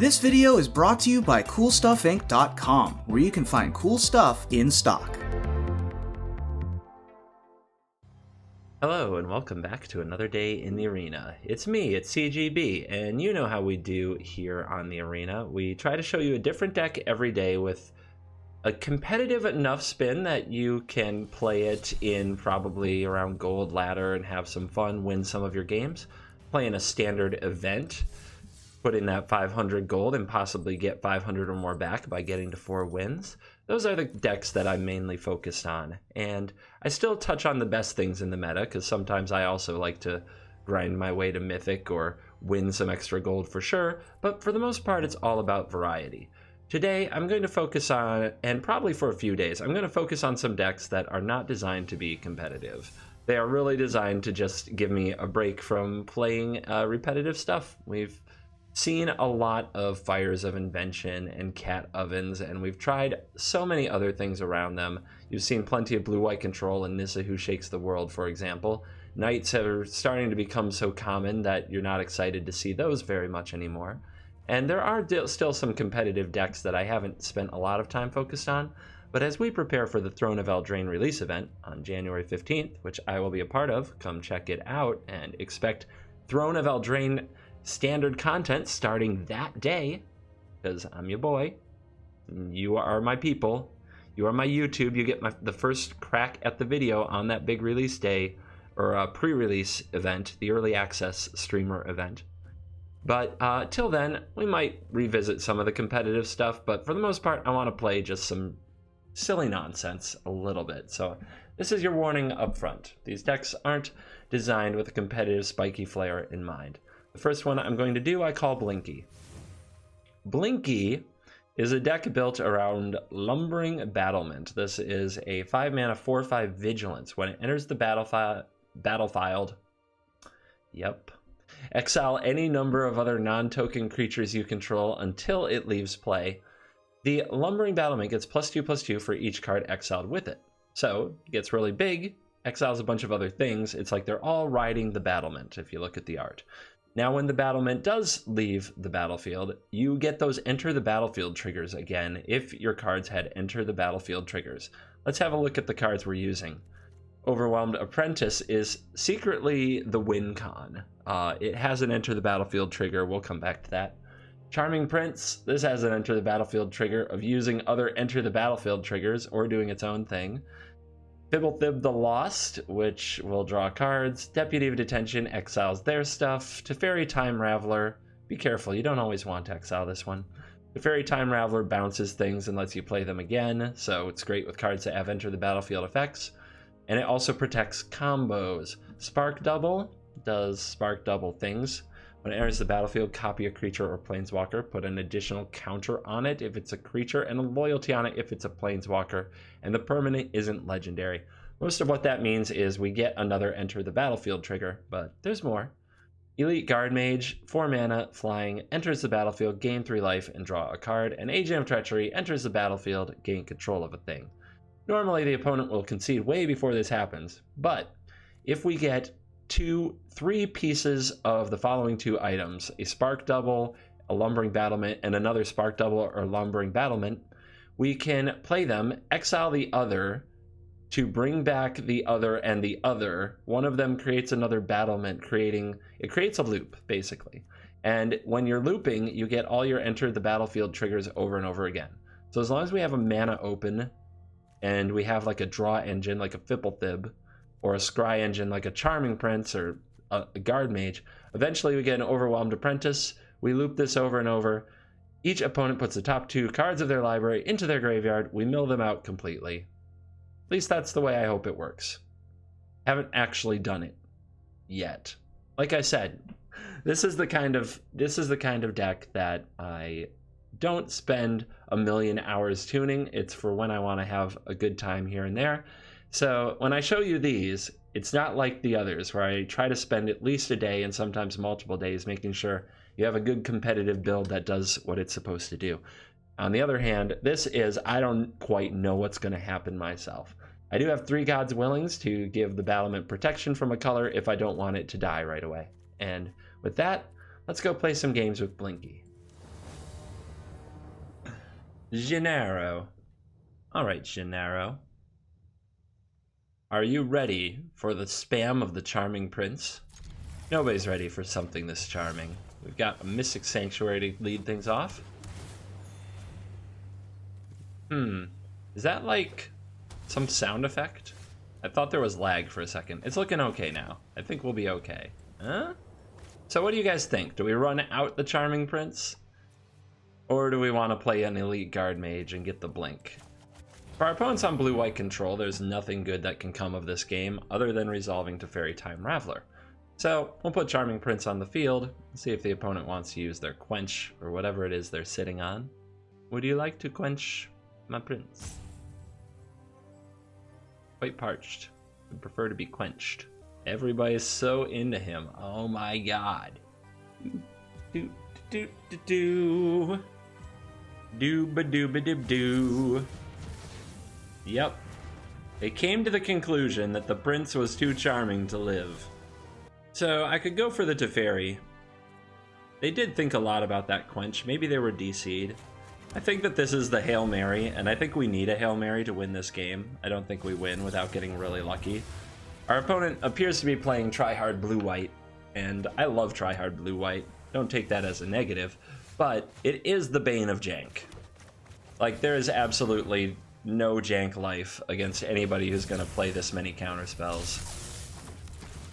This video is brought to you by CoolStuffInc.com, where you can find cool stuff in stock. Hello and welcome back to another day in the arena. It's me, it's CGB, and you know how we do here on the arena. We try to show you a different deck every day with a competitive enough spin that you can play it in probably around gold ladder and have some fun, win some of your games. Play in a standard event, put in that 500 gold and possibly get 500 or more back by getting to 4 wins. Those are the decks that I'm mainly focused on. And I still touch on the best things in the meta because sometimes I also like to grind my way to Mythic or win some extra gold for sure. But for the most part, it's all about variety. Today, I'm going to focus on, and probably for a few days, I'm going to focus on some decks that are not designed to be competitive. They are really designed to just give me a break from playing repetitive stuff. We've seen a lot of Fires of Invention and Cat Ovens, and we've tried so many other things around them. You've seen plenty of blue-white control and Nissa Who Shakes the World, for example. Knights are starting to become so common that you're not excited to see those very much anymore. And there are still some competitive decks that I haven't spent a lot of time focused on, but as we prepare for the Throne of Eldraine release event on January 15th, which I will be a part of, come check it out and expect Throne of Eldraine standard content starting that day, because I'm your boy, you are my people, you are my YouTube, you get the first crack at the video on that big release day, or pre-release event, the early access streamer event. But till then, we might revisit some of the competitive stuff, but for the most part, I want to play just some silly nonsense a little bit. So this is your warning up front. These decks aren't designed with a competitive spiky flair in mind. The first one I'm going to do I call BLINKY. BLINKY is a deck built around Lumbering Battlement. This is a 5-mana 4/5 Vigilance. When it enters the battlefield, exile any number of other non-token creatures you control until it leaves play. The Lumbering Battlement gets +2/+2 for each card exiled with it. So it gets really big, exiles a bunch of other things. It's like they're all riding the battlement if you look at the art. Now, when the battlement does leave the battlefield, you get those enter the battlefield triggers again if your cards had enter the battlefield triggers. Let's have a look at the cards we're using. Overwhelmed Apprentice is secretly the win con. It has an enter the battlefield trigger. We'll come back to that. Charming Prince, this has an enter the battlefield trigger of using other enter the battlefield triggers or doing its own thing. Fibblethib the Lost, which will draw cards. Deputy of Detention exiles their stuff. Teferi Time Raveler, be careful, you don't always want to exile this one. Teferi Time Raveler bounces things and lets you play them again, so it's great with cards that have enter the battlefield effects. And it also protects combos. Spark Double does Spark Double things. When it enters the battlefield, copy a creature or planeswalker, put an additional counter on it if it's a creature, and a loyalty on it if it's a planeswalker, and the permanent isn't legendary. Most of what that means is we get another enter the battlefield trigger, but there's more. Elite Guard Mage, 4 mana, flying, enters the battlefield, gain 3 life, and draw a card, and Agent of Treachery enters the battlefield, gain control of a thing. Normally the opponent will concede way before this happens, but if we get 3 pieces of the following 2 items, a Spark Double, a Lumbering Battlement, and another Spark Double or Lumbering Battlement, we can play them, exile the other to bring back the other and the other. One of them creates another battlement, it creates a loop, basically. And when you're looping, you get all your enter the battlefield triggers over and over again. So as long as we have a mana open, and we have like a draw engine, like a Fibblethib, or a scry engine like a Charming Prince or a Guard Mage, eventually we get an Overwhelmed Apprentice. We loop this over and over. Each opponent puts the top 2 cards of their library into their graveyard. We mill them out completely. At least that's the way I hope it works. Haven't actually done it yet. Like I said, this is the kind of deck that I don't spend a million hours tuning. It's for when I want to have a good time here and there. So when I show you these, it's not like the others where I try to spend at least a day and sometimes multiple days making sure you have a good competitive build that does what it's supposed to do. On the other hand, this is, I don't quite know what's going to happen myself. I do have 3 God's Willings to give the battlement protection from a color if I don't want it to die right away. And with that, let's go play some games with BLINKY. Gennaro. Alright, Gennaro. Are you ready for the spam of the Charming Prince? Nobody's ready for something this charming. We've got a Mystic Sanctuary to lead things off. Is that like some sound effect? I thought there was lag for a second. It's looking okay now. I think we'll be okay. Huh? So what do you guys think? Do we run out the Charming Prince? Or do we want to play an Elite Guard Mage and get the blink? For our opponents on blue-white control, there's nothing good that can come of this game other than resolving to Fairy Time Raveler. So we'll put Charming Prince on the field and see if the opponent wants to use their Quench or whatever it is they're sitting on. Would you like to quench my prince? Quite parched. Would prefer to be quenched. Everybody is so into him. Oh my god. Do do do do. Doo-ba-doo-ba-dib-doo. Yep. They came to the conclusion that the prince was too charming to live. So I could go for the Teferi. They did think a lot about that quench. Maybe they were DC'd. I think that this is the Hail Mary, and I think we need a Hail Mary to win this game. I don't think we win without getting really lucky. Our opponent appears to be playing tryhard blue-white, and I love tryhard blue-white. Don't take that as a negative, but it is the bane of jank. Like, there is absolutely no jank life against anybody who's going to play this many counterspells.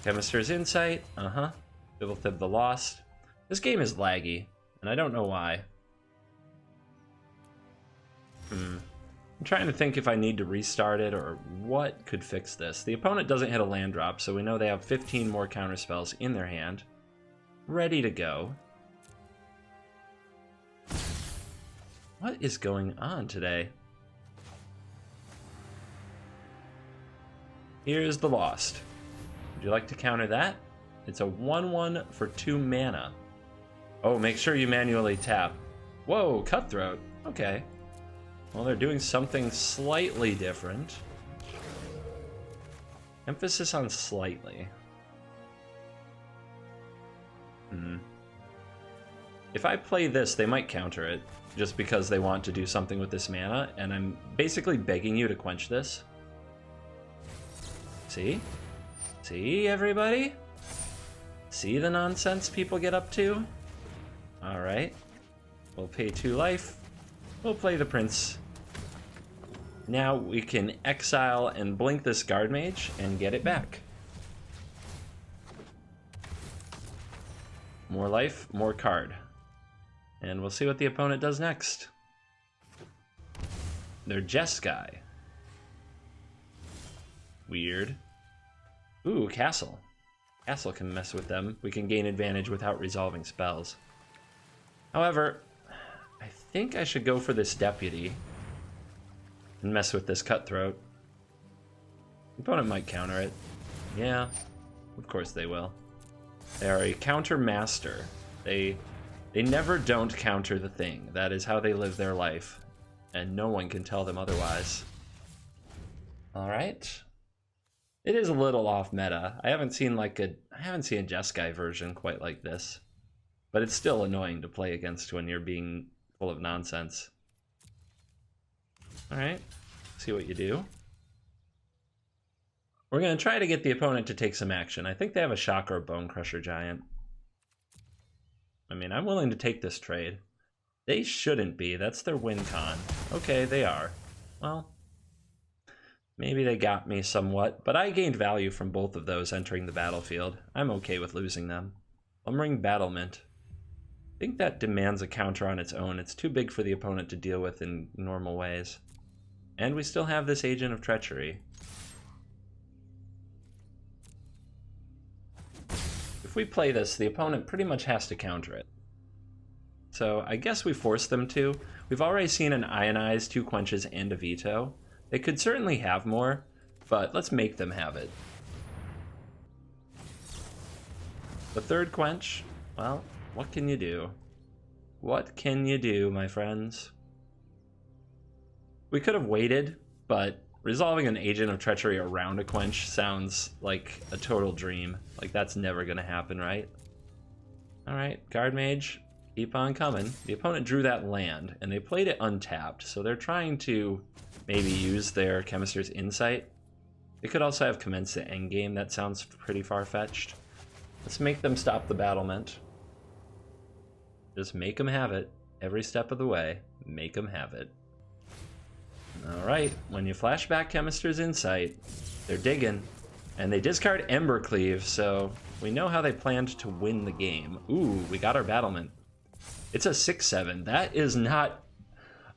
Chemister's Insight, Bibblethib the Lost. This game is laggy, and I don't know why. I'm trying to think if I need to restart it or what could fix this. The opponent doesn't hit a land drop, so we know they have 15 more counterspells in their hand. Ready to go. What is going on today? Here's the Lost. Would you like to counter that? It's a 1/1 for 2 mana. Oh, make sure you manually tap. Whoa, Cutthroat. Okay. Well, they're doing something slightly different. Emphasis on slightly. If I play this, they might counter it, just because they want to do something with this mana, and I'm basically begging you to quench this. See? See, everybody? See the nonsense people get up to? Alright. We'll pay 2 life. We'll play the Prince. Now we can exile and blink this Guard Mage and get it back. More life, more card. And we'll see what the opponent does next. They're Jeskai. Weird. Ooh, Castle. Castle can mess with them. We can gain advantage without resolving spells. However, I think I should go for this Deputy and mess with this Cutthroat. The opponent might counter it. Yeah, of course they will. They are a counter master. They never don't counter the thing. That is how they live their life, and no one can tell them otherwise. All right. It is a little off meta. I haven't seen a Jeskai version quite like this, but it's still annoying to play against when you're being full of nonsense. All right, see what you do. We're going to try to get the opponent to take some action. I think they have a Shock or a Bone Crusher Giant. I mean, I'm willing to take this trade. They shouldn't be. That's their win con. Okay, they are. Well, maybe they got me somewhat, but I gained value from both of those entering the battlefield. I'm okay with losing them. Lumbering Battlement. I think that demands a counter on its own. It's too big for the opponent to deal with in normal ways. And we still have this Agent of Treachery. If we play this, the opponent pretty much has to counter it. So I guess we force them to. We've already seen an Ionize, 2 Quenches, and a Veto. They could certainly have more, but let's make them have it. The 3rd Quench, well, what can you do? What can you do, my friends? We could have waited, but resolving an Agent of Treachery around a Quench sounds like a total dream. Like, that's never going to happen, right? Alright, Guard Mage. Keep on coming. The opponent drew that land, and they played it untapped, so they're trying to maybe use their Chemister's Insight. They could also have commenced the endgame. That sounds pretty far-fetched. Let's make them stop the battlement. Just make them have it. Every step of the way, make them have it. Alright, when you flash back Chemister's Insight, they're digging. And they discard Embercleave, so we know how they planned to win the game. Ooh, we got our battlement. It's a 6-7. That is not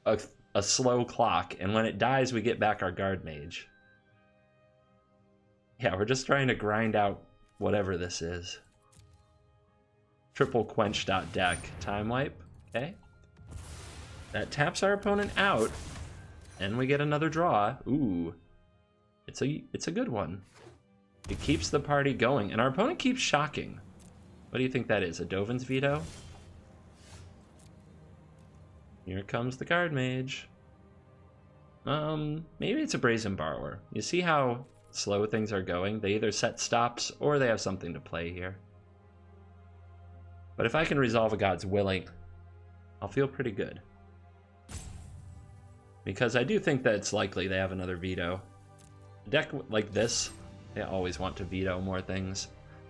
a slow clock, and when it dies, we get back our Guard Mage. Yeah, we're just trying to grind out whatever this is. Triple quench deck. Time wipe. Okay. That taps our opponent out, and we get another draw. Ooh. It's a good one. It keeps the party going, and our opponent keeps shocking. What do you think that is? A Dovin's Veto? Here comes the Guard Mage. Maybe it's a Brazen Borrower. You see how slow things are going? They either set stops or they have something to play here. But if I can resolve a God's Willing, I'll feel pretty good. Because I do think that it's likely they have another veto. A deck like this, they always want to veto more things.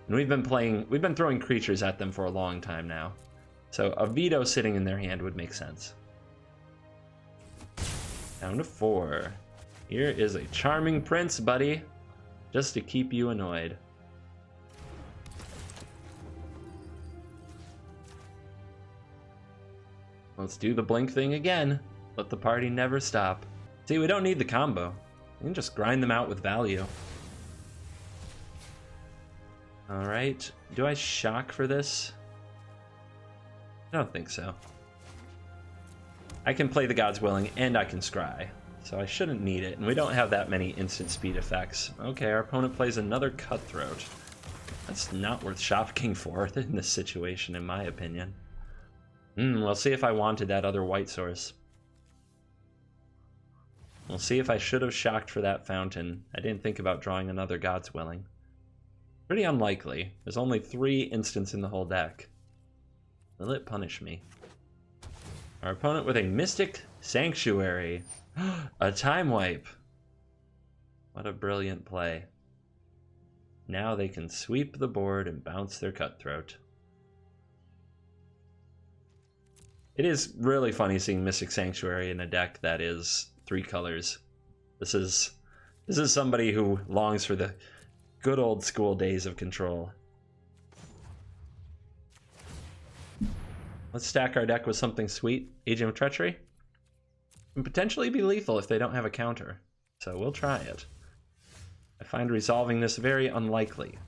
And we've been throwing creatures at them for a long time now. So a veto sitting in their hand would make sense. Down to 4. Here is a Charming Prince, buddy. Just to keep you annoyed. Let's do the blink thing again. Let the party never stop. See, we don't need the combo. We can just grind them out with value. Alright. Do I shock for this? I don't think so. I can play the God's Willing and I can scry, so I shouldn't need it, and we don't have that many instant speed effects. Okay, our opponent plays another Cutthroat. That's not worth shocking for in this situation, in my opinion. We'll see if I wanted that other white source. We'll see if I should have shocked for that fountain. I didn't think about drawing another God's Willing. Pretty unlikely. There's only 3 instants in the whole deck. Will it punish me? Our opponent with a Mystic Sanctuary. A time wipe. What a brilliant play. Now they can sweep the board and bounce their Cutthroat. It is really funny seeing Mystic Sanctuary in a deck that is 3 colors. This is somebody who longs for the good old school days of Control. Let's stack our deck with something sweet. Agent of Treachery. And potentially be lethal if they don't have a counter. So we'll try it. I find resolving this very unlikely.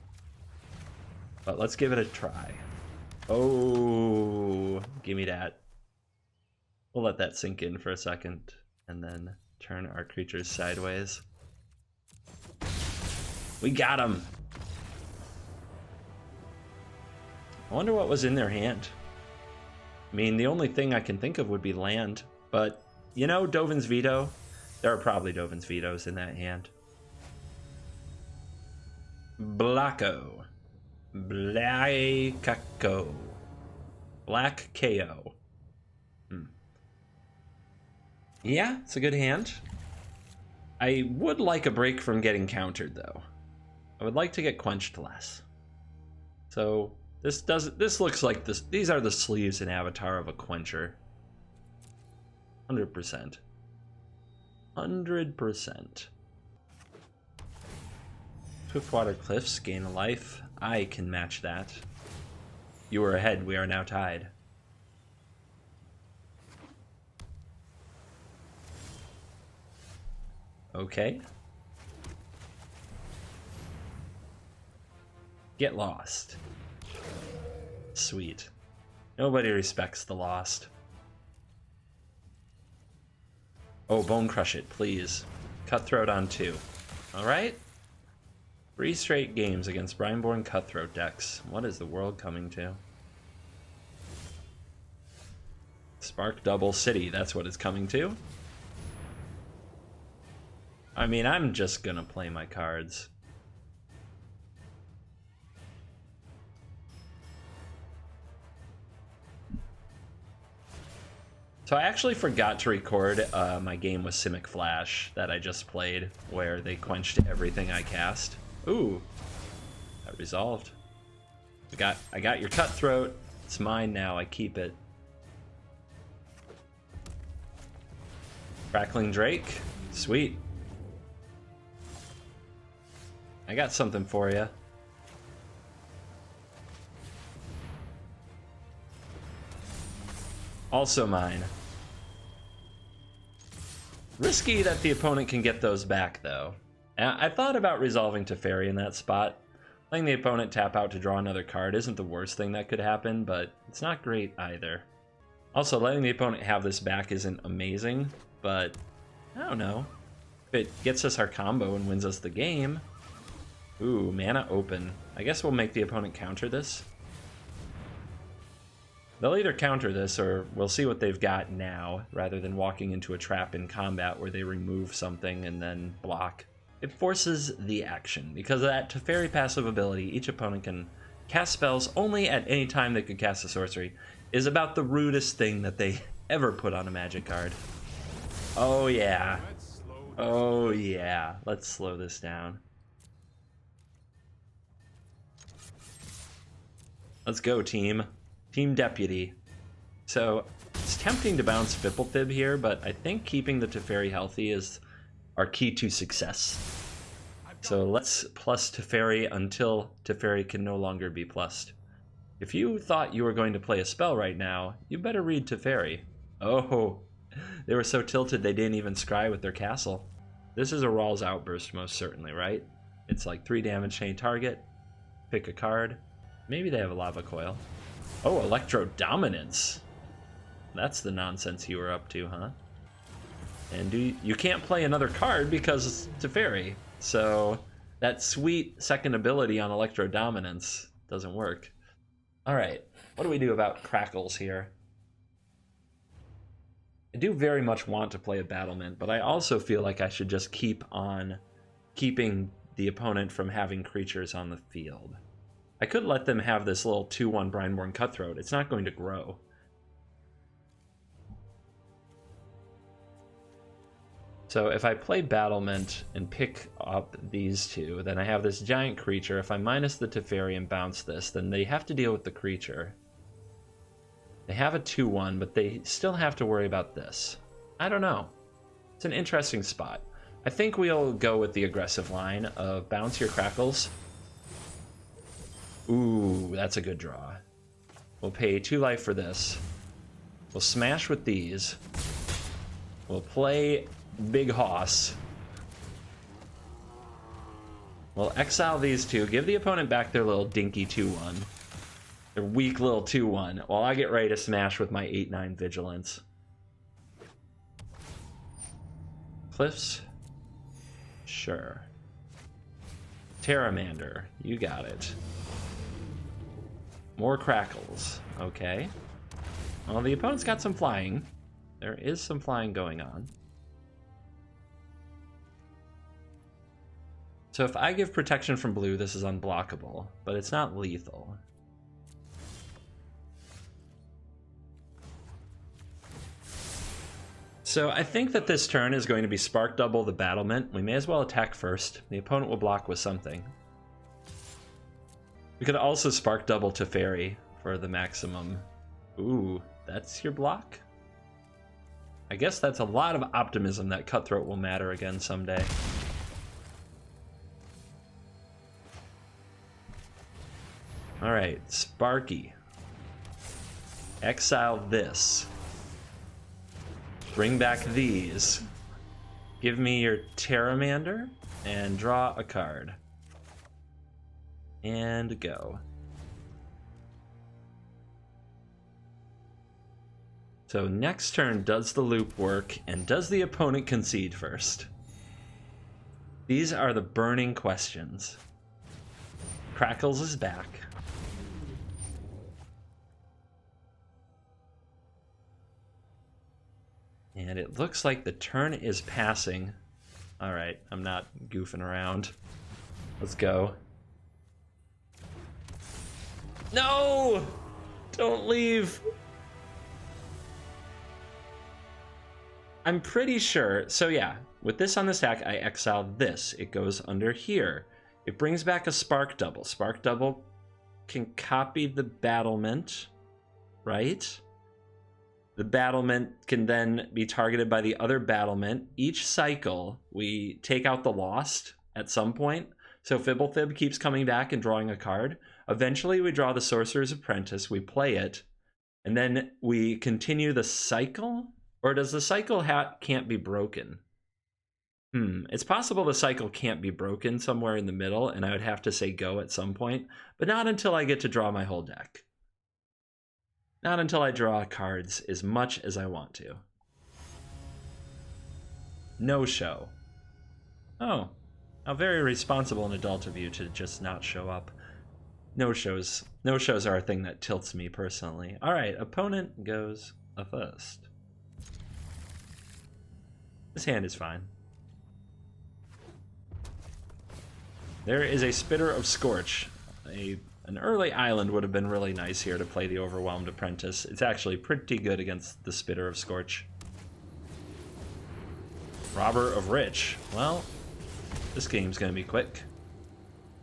But let's give it a try. Oh, give me that. We'll let that sink in for a second. And then turn our creatures sideways. We got him! I wonder what was in their hand. I mean, the only thing I can think of would be land, but, you know, Dovin's Veto? There are probably Dovin's Vetoes in that hand. Blacko. Blackako. Black KO. Yeah, it's a good hand. I would like a break from getting countered, though. I would like to get quenched less. So... This looks like this. These are the sleeves and avatar of a quencher. 100%. 100%. Swiftwater Cliffs gain a life. I can match that. You were ahead. We are now tied. Okay. Get lost. Sweet. Nobody respects the lost. Oh, Bone Crush it, please. Cutthroat on 2. Alright. 3 straight games against Brineborn Cutthroat decks. What is the world coming to? Spark Double City, that's what it's coming to. I mean, I'm just gonna play my cards. So I actually forgot to record my game with Simic Flash that I just played, where they quenched everything I cast. Ooh, that resolved. I got your Cutthroat. It's mine now. I keep it. Crackling Drake. Sweet. I got something for you. Also mine. Risky that the opponent can get those back, though. I thought about resolving Teferi in that spot. Letting the opponent tap out to draw another card isn't the worst thing that could happen, but it's not great either. Also, letting the opponent have this back isn't amazing, but I don't know. If it gets us our combo and wins us the game. Ooh, mana open. I guess we'll make the opponent counter this. They'll either counter this or we'll see what they've got now, rather than walking into a trap in combat where they remove something and then block. It forces the action. Because of that Teferi passive ability, each opponent can cast spells only at any time they could cast a sorcery, is about the rudest thing that they ever put on a Magic card. Oh yeah. Oh yeah. Let's slow this down. Let's go, team. Team Deputy. So, it's tempting to bounce Fipplethib here, but I think keeping the Teferi healthy is our key to success. So let's plus Teferi until Teferi can no longer be plussed. If you thought you were going to play a spell right now, you better read Teferi. Oh, they were so tilted they didn't even scry with their castle. This is a Rawl's Outburst most certainly, right? It's like 3 damage to any target. Pick a card. Maybe they have a Lava Coil. Oh, Electro Dominance. That's the nonsense you were up to, huh? And you can't play another card because it's Teferi. So that sweet second ability on Electro Dominance doesn't work. All right, what do we do about Crackles here? I do very much want to play a Battlement, but I also feel like I should just keep on keeping the opponent from having creatures on the field. I could let them have this little 2/1 Brineborn Cutthroat. It's not going to grow. So if I play Battlement and pick up these two, then I have this giant creature. If I minus the Teferi and bounce this, then they have to deal with the creature. They have a 2/1, but they still have to worry about this. I don't know. It's an interesting spot. I think we'll go with the aggressive line of bounce your Crackles. Ooh, that's a good draw. We'll pay 2 life for this. We'll smash with these. We'll play Big Hoss. We'll exile these two, give the opponent back their little dinky 2/1. Their weak little 2/1, while I get ready to smash with my 8/9 Vigilance. Cliffs? Sure. Terramander, you got it. More Crackles, okay. Well, the opponent's got some flying. There is some flying going on. So if I give protection from blue, this is unblockable, but it's not lethal. So I think that this turn is going to be Spark Double the Battlement. We may as well attack first. The opponent will block with something. We could also Spark Double Teferi for the maximum. Ooh, that's your block? I guess that's a lot of optimism that Cutthroat will matter again someday. Alright, Sparky. Exile this. Bring back these. Give me your Terramander and draw a card. And go. So next turn, does the loop work, and does the opponent concede first? These are the burning questions. Crackles is back. And it looks like the turn is passing. Alright, I'm not goofing around. Let's go. No! Don't leave! I'm pretty sure. So yeah, with this on the stack, I exiled this. It goes under here. It brings back a Spark Double. Spark Double can copy the battlement, right? The battlement can then be targeted by the other battlement. Each cycle, we take out the Lost at some point. So Fibblethib keeps coming back and drawing a card. Eventually, we draw the Sorcerer's Apprentice. We play it. And then we continue the cycle? Or does the cycle can't be broken? It's possible the cycle can't be broken somewhere in the middle, and I would have to say go at some point. But not until I get to draw my whole deck. Not until I draw cards as much as I want to. No show. Oh, how very responsible and adult of you to just not show up. No shows are a thing that tilts me personally. All right, opponent goes a first. This hand is fine. There is a Spitter of Scorch. An early island would have been really nice here to play the Overwhelmed Apprentice. It's actually pretty good against the Spitter of Scorch. Robber of Rich. Well, this game's gonna be quick.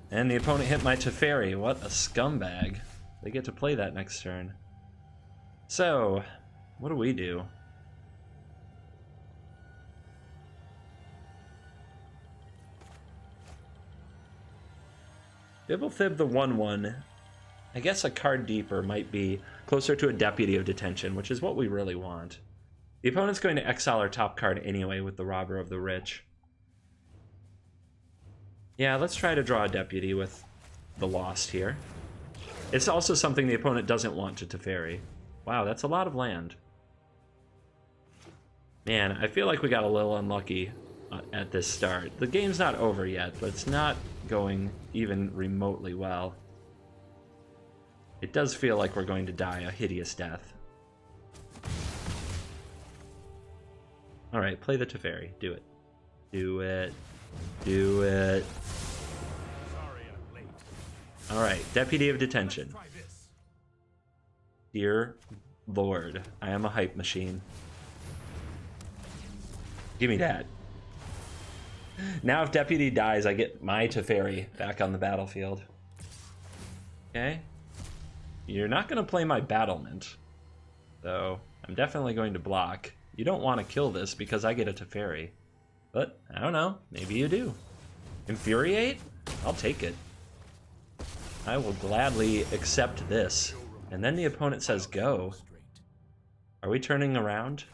And the opponent hit my Teferi. What a scumbag. They get to play that next turn. So, what do we do? Fibblethib the 1/1. I guess a card deeper might be closer to a Deputy of Detention, which is what we really want. The opponent's going to exile our top card anyway with the Robber of the Rich. Yeah, let's try to draw a Deputy with the Lost here. It's also something the opponent doesn't want to Teferi. Wow, that's a lot of land. Man, I feel like we got a little unlucky at this start. The game's not over yet, but it's not going even remotely well. It does feel like we're going to die a hideous death. Alright, play the Teferi. Do it. Do it. Do it. Alright, Deputy of Detention. Dear Lord, I am a hype machine. Give me that. Now if Deputy dies, I get my Teferi back on the battlefield. Okay. You're not going to play my battlement, so I'm definitely going to block. You don't want to kill this because I get a Teferi. But, I don't know, maybe you do. Infuriate? I'll take it. I will gladly accept this. And then the opponent says go. Are we turning around?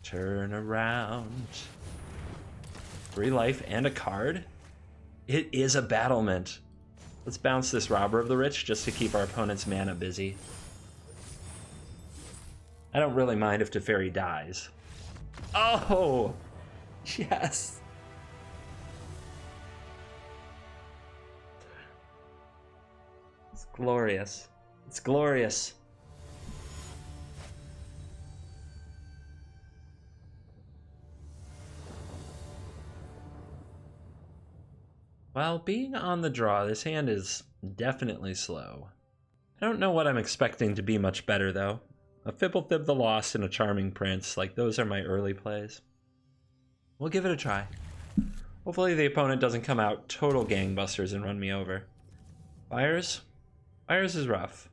Turn around. 3 life and a card? It is a battlement. Let's bounce this Robber of the Rich just to keep our opponent's mana busy. I don't really mind if Teferi dies. Oh! Yes! It's glorious. It's glorious. While being on the draw, this hand is definitely slow. I don't know what I'm expecting to be much better, though. A Fibblethib the Lost and a Charming Prince, like those are my early plays. We'll give it a try. Hopefully the opponent doesn't come out total gangbusters and run me over. Fires? Fires is rough.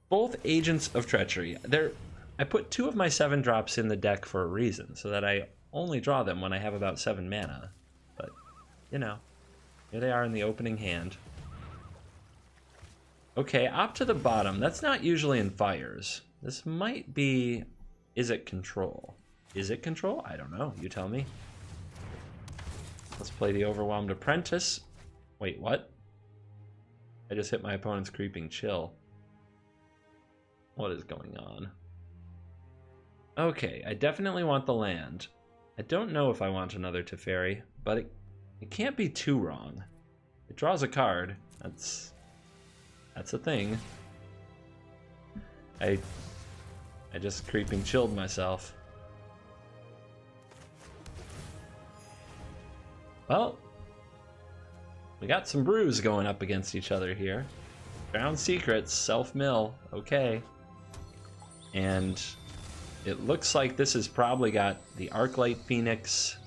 Both Agents of Treachery. I put 2 of my 7 drops in the deck for a reason, so that I only draw them when I have about 7 mana. But, you know, here they are in the opening hand. Okay, up to the bottom. That's not usually in Fires. This might be... Is it Control? Is it Control? I don't know. You tell me. Let's play the Overwhelmed Apprentice. Wait, what? I just hit my opponent's Creeping Chill. What is going on? Okay, I definitely want the land. I don't know if I want another Teferi, but it can't be too wrong. It draws a card. That's a thing. I just Creeping Chilled myself. Well, we got some brews going up against each other here. Found Secrets, self-mill, okay. And It looks like this has probably got the Arclight Phoenix.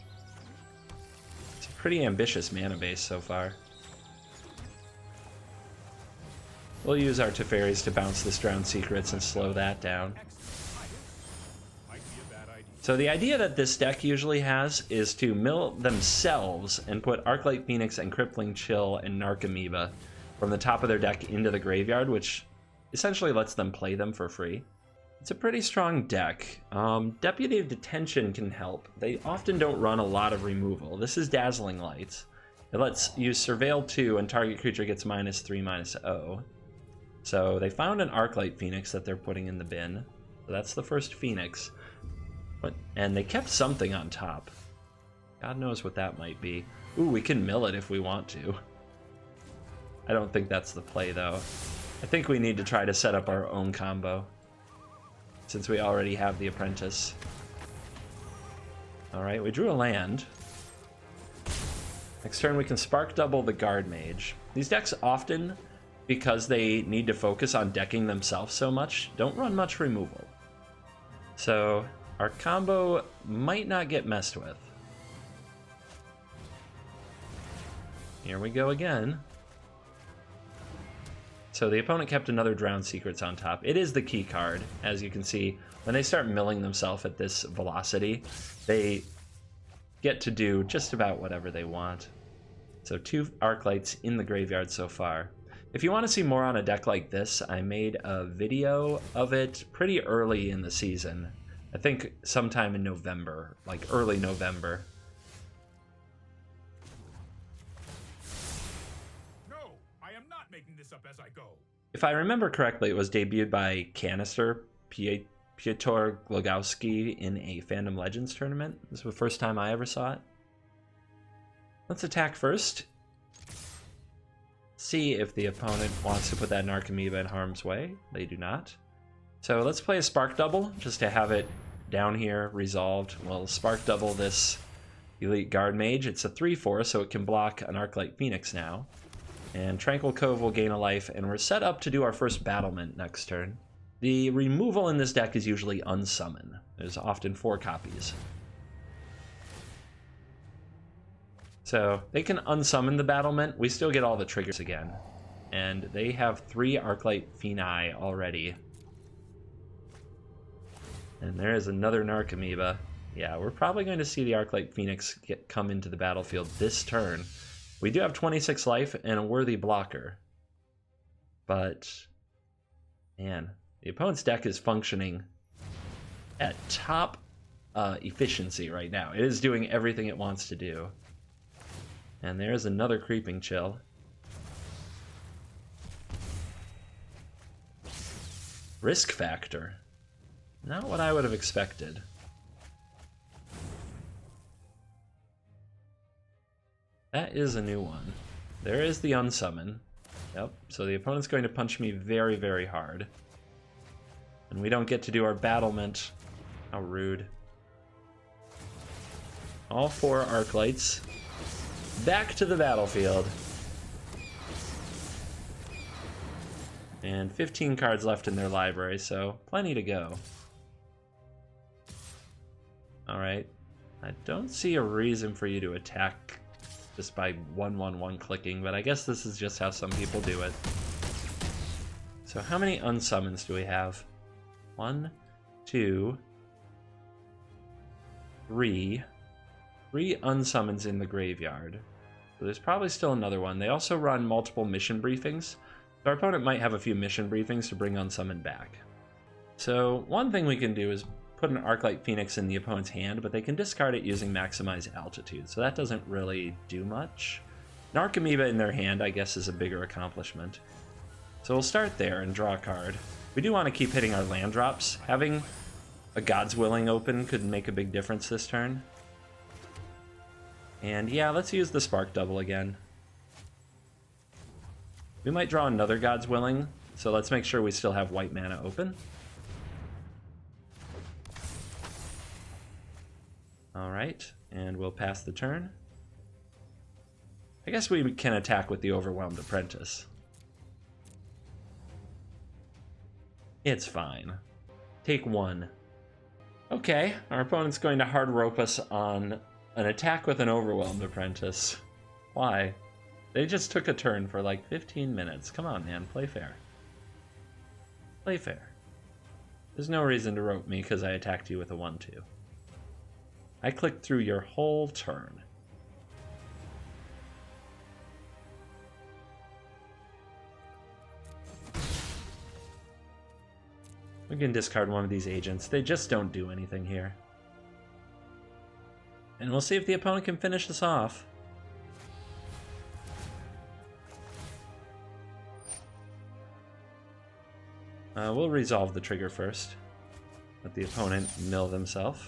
It's a pretty ambitious mana base so far. We'll use our Teferis to bounce this Drowned Secrets and slow that down. So the idea that this deck usually has is to mill themselves and put Arclight Phoenix and Crippling Chill and Narcomoeba from the top of their deck into the graveyard, which essentially lets them play them for free. It's a pretty strong deck. Deputy of Detention can help. They often don't run a lot of removal. This is Dazzling Light. It lets you Surveil 2 and target creature gets -3/-0. So they found an Arclight Phoenix that they're putting in the bin. So that's the first Phoenix. And they kept something on top. God knows what that might be. Ooh, we can mill it if we want to. I don't think that's the play, though. I think we need to try to set up our own combo, since we already have the Apprentice. Alright, we drew a land. Next turn we can Spark Double the Guard Mage. These decks often, because they need to focus on decking themselves so much, don't run much removal. So our combo might not get messed with. Here we go again. So the opponent kept another Drowned Secrets on top. It is the key card, as you can see. When they start milling themselves at this velocity, they get to do just about whatever they want. So 2 Arclights in the graveyard so far. If you want to see more on a deck like this, I made a video of it pretty early in the season. I think sometime in November, like early November. No, I am not making this up as I go. If I remember correctly, it was debuted by Canister, Piotr Glogowski, in a Fandom Legends tournament. This was the first time I ever saw it. Let's attack first. See if the opponent wants to put that Narcomoeba in harm's way. They do not. So let's play a Spark Double, just to have it down here resolved. We'll Spark Double this Elite Guard Mage. It's a 3/4, so it can block an Arclight Phoenix now. And Tranquil Cove will gain a life, and we're set up to do our first Battlement next turn. The removal in this deck is usually Unsummon. There's often 4 copies. So they can unsummon the Battlement. We still get all the triggers again. And they have 3 Arclight Phoenix already. And there is another Narcomoeba. Yeah, we're probably going to see the Arclight Phoenix come into the battlefield this turn. We do have 26 life and a worthy blocker. But, man, the opponent's deck is functioning at top efficiency right now. It is doing everything it wants to do. And there's another Creeping Chill. Risk Factor. Not what I would have expected. That is a new one. There is the Unsummon. Yep, so the opponent's going to punch me very, very hard. And we don't get to do our Battlement. How rude. All 4 Arclights. Back to the battlefield. And 15 cards left in their library, so plenty to go. Alright. I don't see a reason for you to attack just by 1/1/1 clicking, but I guess this is just how some people do it. So how many unsummons do we have? 1, 2, 3. 3 unsummons in the graveyard. So there's probably still another one. They also run multiple mission briefings. So our opponent might have a few mission briefings to bring unsummon back. So one thing we can do is put an Arclight Phoenix in the opponent's hand, but they can discard it using Maximize Altitude, so that doesn't really do much. Narcomoeba in their hand, I guess, is a bigger accomplishment. So we'll start there and draw a card. We do want to keep hitting our land drops. Having a God's Willing open could make a big difference this turn. And yeah, let's use the Spark Double again. We might draw another God's Willing, so let's make sure we still have white mana open. Alright, and we'll pass the turn. I guess we can attack with the Overwhelmed Apprentice. It's fine. Take 1. Okay, our opponent's going to hard rope us on an attack with an overwhelmed apprentice. Why? They just took a turn for like 15 minutes. Come on, man, play fair. Play fair. There's no reason to rope me because I attacked you with a 1-2. I clicked through your whole turn. We can discard one of these agents. They just don't do anything here. And we'll see if the opponent can finish this off. We'll resolve the trigger first. Let the opponent mill themselves.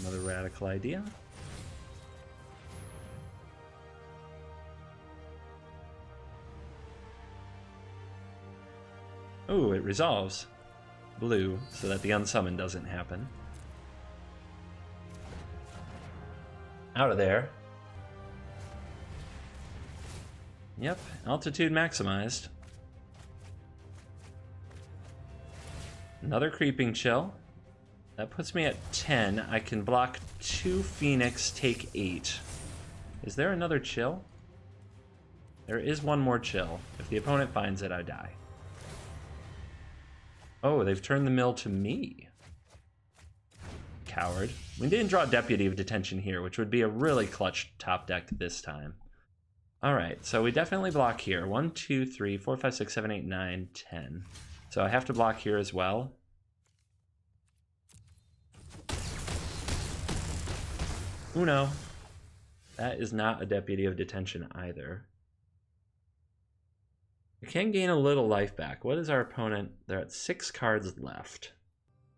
Another radical idea. Ooh, it resolves blue so that the unsummon doesn't happen. Out of there. Yep, altitude maximized. Another creeping chill. That puts me at 10. I can block 2 Phoenix, take 8. Is there another chill? There is one more chill. If the opponent finds it, I die. Oh, they've turned the mill to me. Coward. We didn't draw Deputy of Detention here, which would be a really clutch top deck this time. Alright, so we definitely block here. 1, 2, 3, 4, 5, 6, 7, 8, 9, 10. So I have to block here as well. Uno. That is not a Deputy of Detention either. We can gain a little life back. What is our opponent? They're at 6 cards left.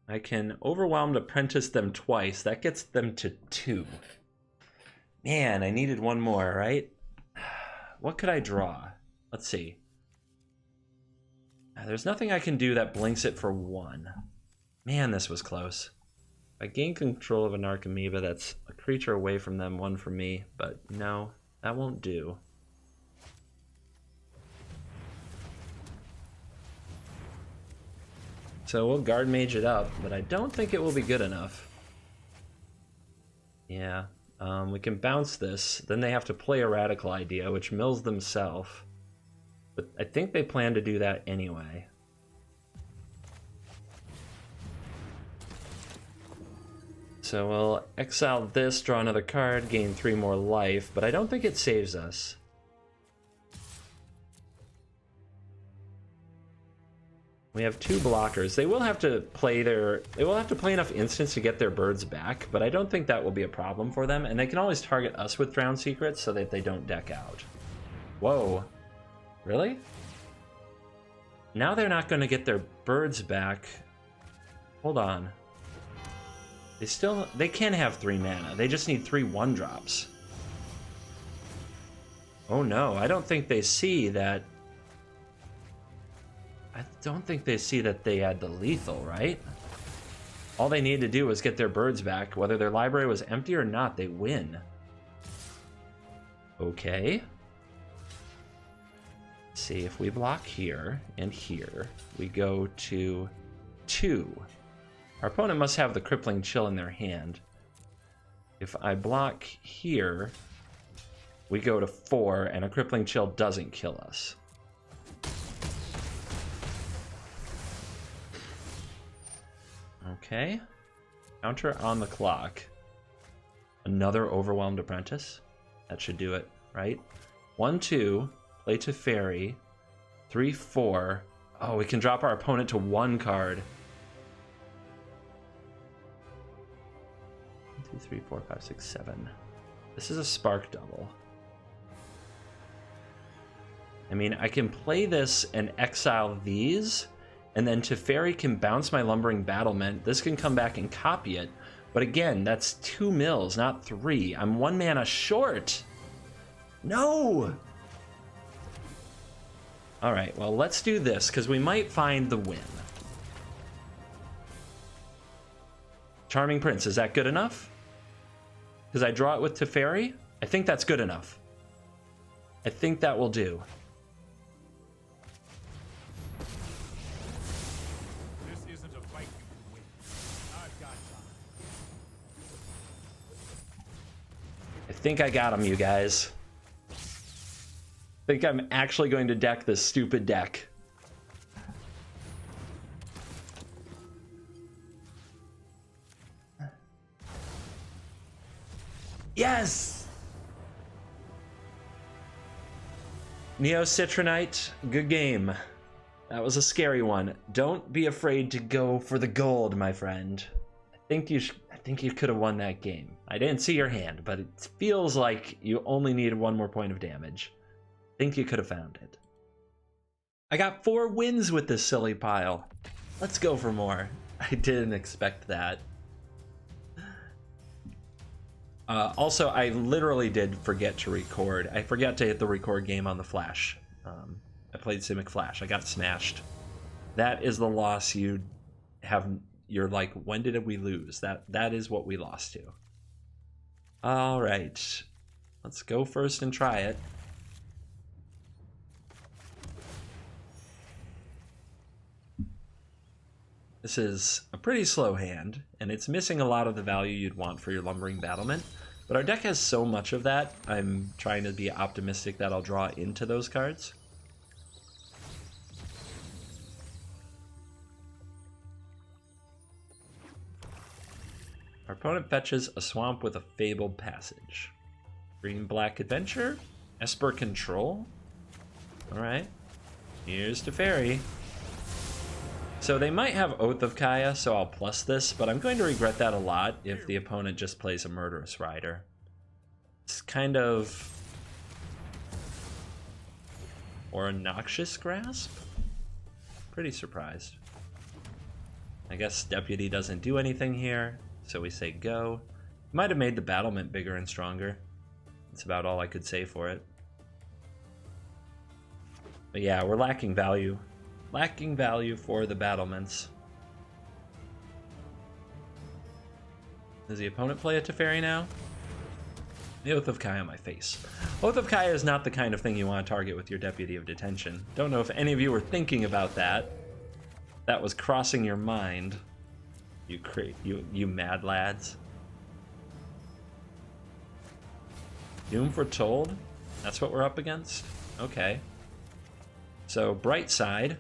I can Overwhelmed Apprentice them twice. That gets them to 2. Man, I needed one more, right? What could I draw? Let's see. There's nothing I can do that blinks it for 1. Man, this was close. I gain control of an Archamoeba, that's a creature away from them, 1 for me, but no, that won't do. So we'll Guard Mage it up, but I don't think it will be good enough. Yeah, we can bounce this, then they have to play a Radical Idea, which mills themselves. But I think they plan to do that anyway. So we'll exile this, draw another card, gain 3 more life, but I don't think it saves us. We have 2 blockers. They will have to play enough instants to get their birds back, but I don't think that will be a problem for them, and they can always target us with Drowned Secrets so that they don't deck out. Whoa. Really? Now they're not going to get their birds back. Hold on. They can have 3 mana. They just need 3 1-drops. Oh no, I don't think they see that. I don't think they see that they had the lethal, right? All they need to do was get their birds back. Whether their library was empty or not, they win. Okay. Let's see, if we block here and here, we go to 2. Our opponent must have the Crippling Chill in their hand. If I block here, we go to 4, and a Crippling Chill doesn't kill us. Okay. Counter on the clock. Another Overwhelmed Apprentice. That should do it, right? 1, 2, play to Fairy. 3, 4. Oh, we can drop our opponent to 1 card. 1, 2, 3, 4, 5, 6, 7. This is a Spark double. I mean, I can play this and exile these, and then Teferi can bounce my Lumbering Battlement. This can come back and copy it. But again, that's 2 mills, not 3. I'm 1 mana short. No! All right, well, let's do this, because we might find the win. Charming Prince, is that good enough? Because I draw it with Teferi? I think that's good enough. I think that will do. This isn't a fight you can win. I think I got him, you guys. I think I'm actually going to deck this stupid deck. Yes! Neo Citronite, good game. That was a scary one. Don't be afraid to go for the gold, my friend. I think you could have won that game. I didn't see your hand, but it feels like you only needed one more point of damage. I think you could have found it. I got 4 wins with this silly pile. Let's go for more. I didn't expect that. Also, I literally did forget to record. I forgot to hit the record game on the Flash. I played Simic Flash. I got smashed. That is the loss you have. You're like, when did we lose? That is what we lost to. All right, let's go first and try it. This is a pretty slow hand, and it's missing a lot of the value you'd want for your Lumbering Battlement. But our deck has so much of that, I'm trying to be optimistic that I'll draw into those cards. Our opponent fetches a swamp with a Fabled Passage. Green-black Adventure? Esper Control? Alright. Here's Teferi. So they might have Oath of Kaya, so I'll plus this, but I'm going to regret that a lot if the opponent just plays a Murderous Rider. It's kind of... Or a Noxious Grasp? Pretty surprised. I guess Deputy doesn't do anything here, so we say go. Might have made the battlement bigger and stronger. That's about all I could say for it. But yeah, we're lacking value. Lacking value for the battlements. Does the opponent play a Teferi now? The Oath of Kaya on my face. Oath of Kaya is not the kind of thing you want to target with your Deputy of Detention. Don't know if any of you were thinking about that. That was crossing your mind. You mad lads. Doom Foretold? That's what we're up against? Okay. So, bright side.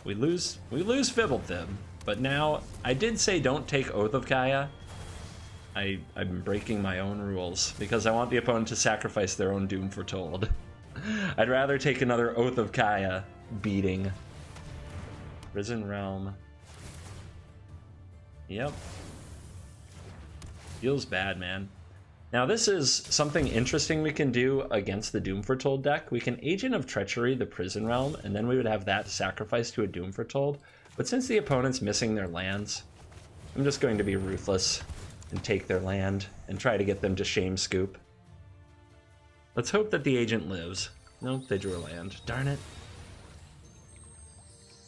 We lose Fibblethib, but now I did say don't take Oath of Kaya. I'm breaking my own rules because I want the opponent to sacrifice their own Doom Foretold. I'd rather take another Oath of Kaya beating. Prison Realm. Yep. Feels bad, man. Now this is something interesting we can do against the Doom Foretold deck. We can Agent of Treachery the Prison Realm, and then we would have that sacrificed to a Doom Foretold. But since the opponent's missing their lands, I'm just going to be ruthless and take their land and try to get them to Shame Scoop. Let's hope that the agent lives. Nope, they drew a land. Darn it.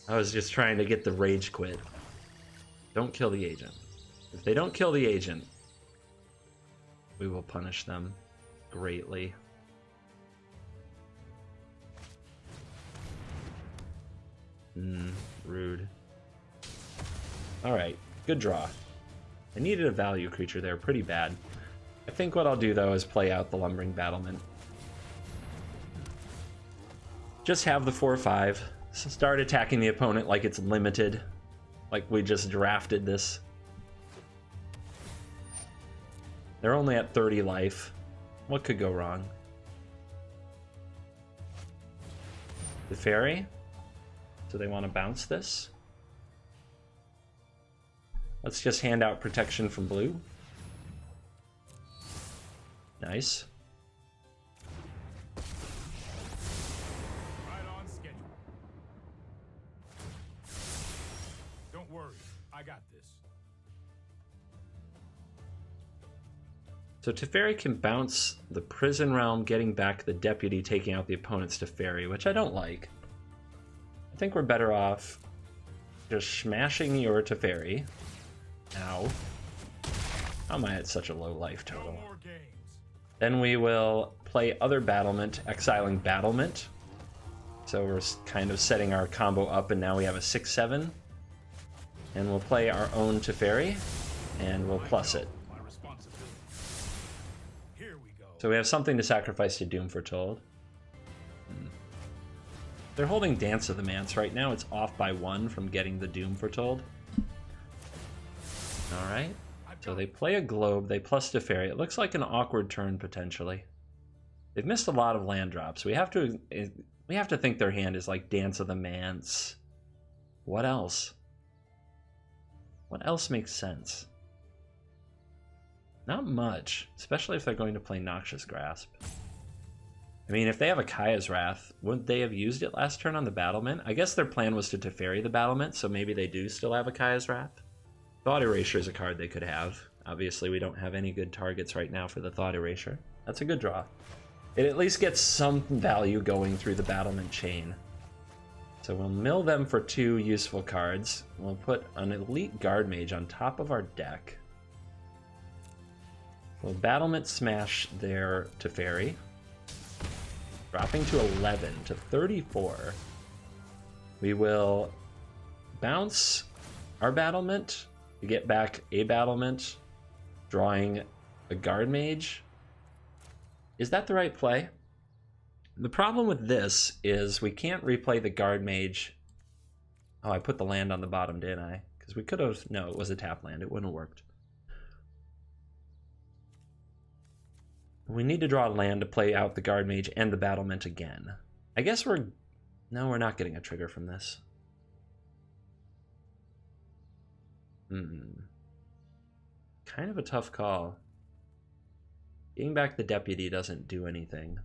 I was just trying to get the rage quit. Don't kill the agent. If they don't kill the agent, we will punish them greatly. Rude. Alright, good draw. I needed a value creature there pretty bad. I think what I'll do though is play out the Lumbering Battlement. Just have the 4/5. So start attacking the opponent like it's limited. Like we just drafted this. They're only at 30 life. What could go wrong? The Fairy? Do they want to bounce this? Let's just hand out protection from blue. Nice. Right on schedule. Don't worry, I got this. So Teferi can bounce the Prison Realm, getting back the Deputy, taking out the opponent's Teferi, which I don't like. I think we're better off just smashing your Teferi. Ow. How am I at such a low life total? No more games. Then we will play other Battlement, exiling Battlement. So we're kind of setting our combo up, and now we have a 6/7. And we'll play our own Teferi, and we'll plus it. My responsibility. Here we So we have something to sacrifice to Doom Foretold. They're holding Dance of the Manse right now. It's off by 1 from getting the Doom Foretold. Alright. So they play a Globe, they plus Teferi. It looks like an awkward turn potentially. They've missed a lot of land drops. We have to think their hand is like Dance of the Manse. What else? What else makes sense? Not much, especially if they're going to play Noxious Grasp. I mean, if they have a Kaya's Wrath, wouldn't they have used it last turn on the Battlement? I guess their plan was to Teferi the Battlement, so maybe they do still have a Kaya's Wrath. Thought Erasure is a card they could have. Obviously, we don't have any good targets right now for the Thought Erasure. That's a good draw. It at least gets some value going through the Battlement chain. So we'll mill them for 2 useful cards. We'll put an Elite Guard Mage on top of our deck. We'll Battlement Smash their Teferi. Dropping to 11 to 34. We will bounce our Battlement to get back a Battlement, drawing a Guard Mage. Is that the right play? The problem with this is we can't replay the Guard Mage. Oh, I put the land on the bottom, didn't I? Because we could have... No, it was a tap land. It wouldn't have worked. We need to draw a land to play out the Guard Mage and the Battlement again. I guess we're... No, we're not getting a trigger from this. Kind of a tough call. Getting back the Deputy doesn't do anything.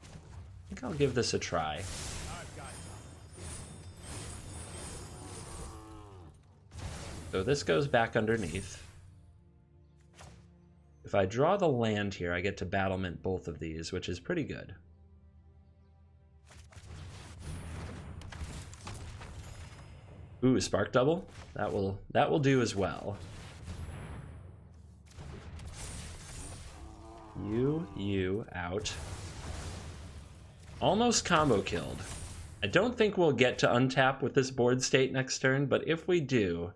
I think I'll give this a try. So this goes back underneath. If I draw the land here, I get to Battlement both of these, which is pretty good. Ooh, Spark Double? That will do as well. You out. Almost combo killed. I don't think we'll get to untap with this board state next turn, but if we do,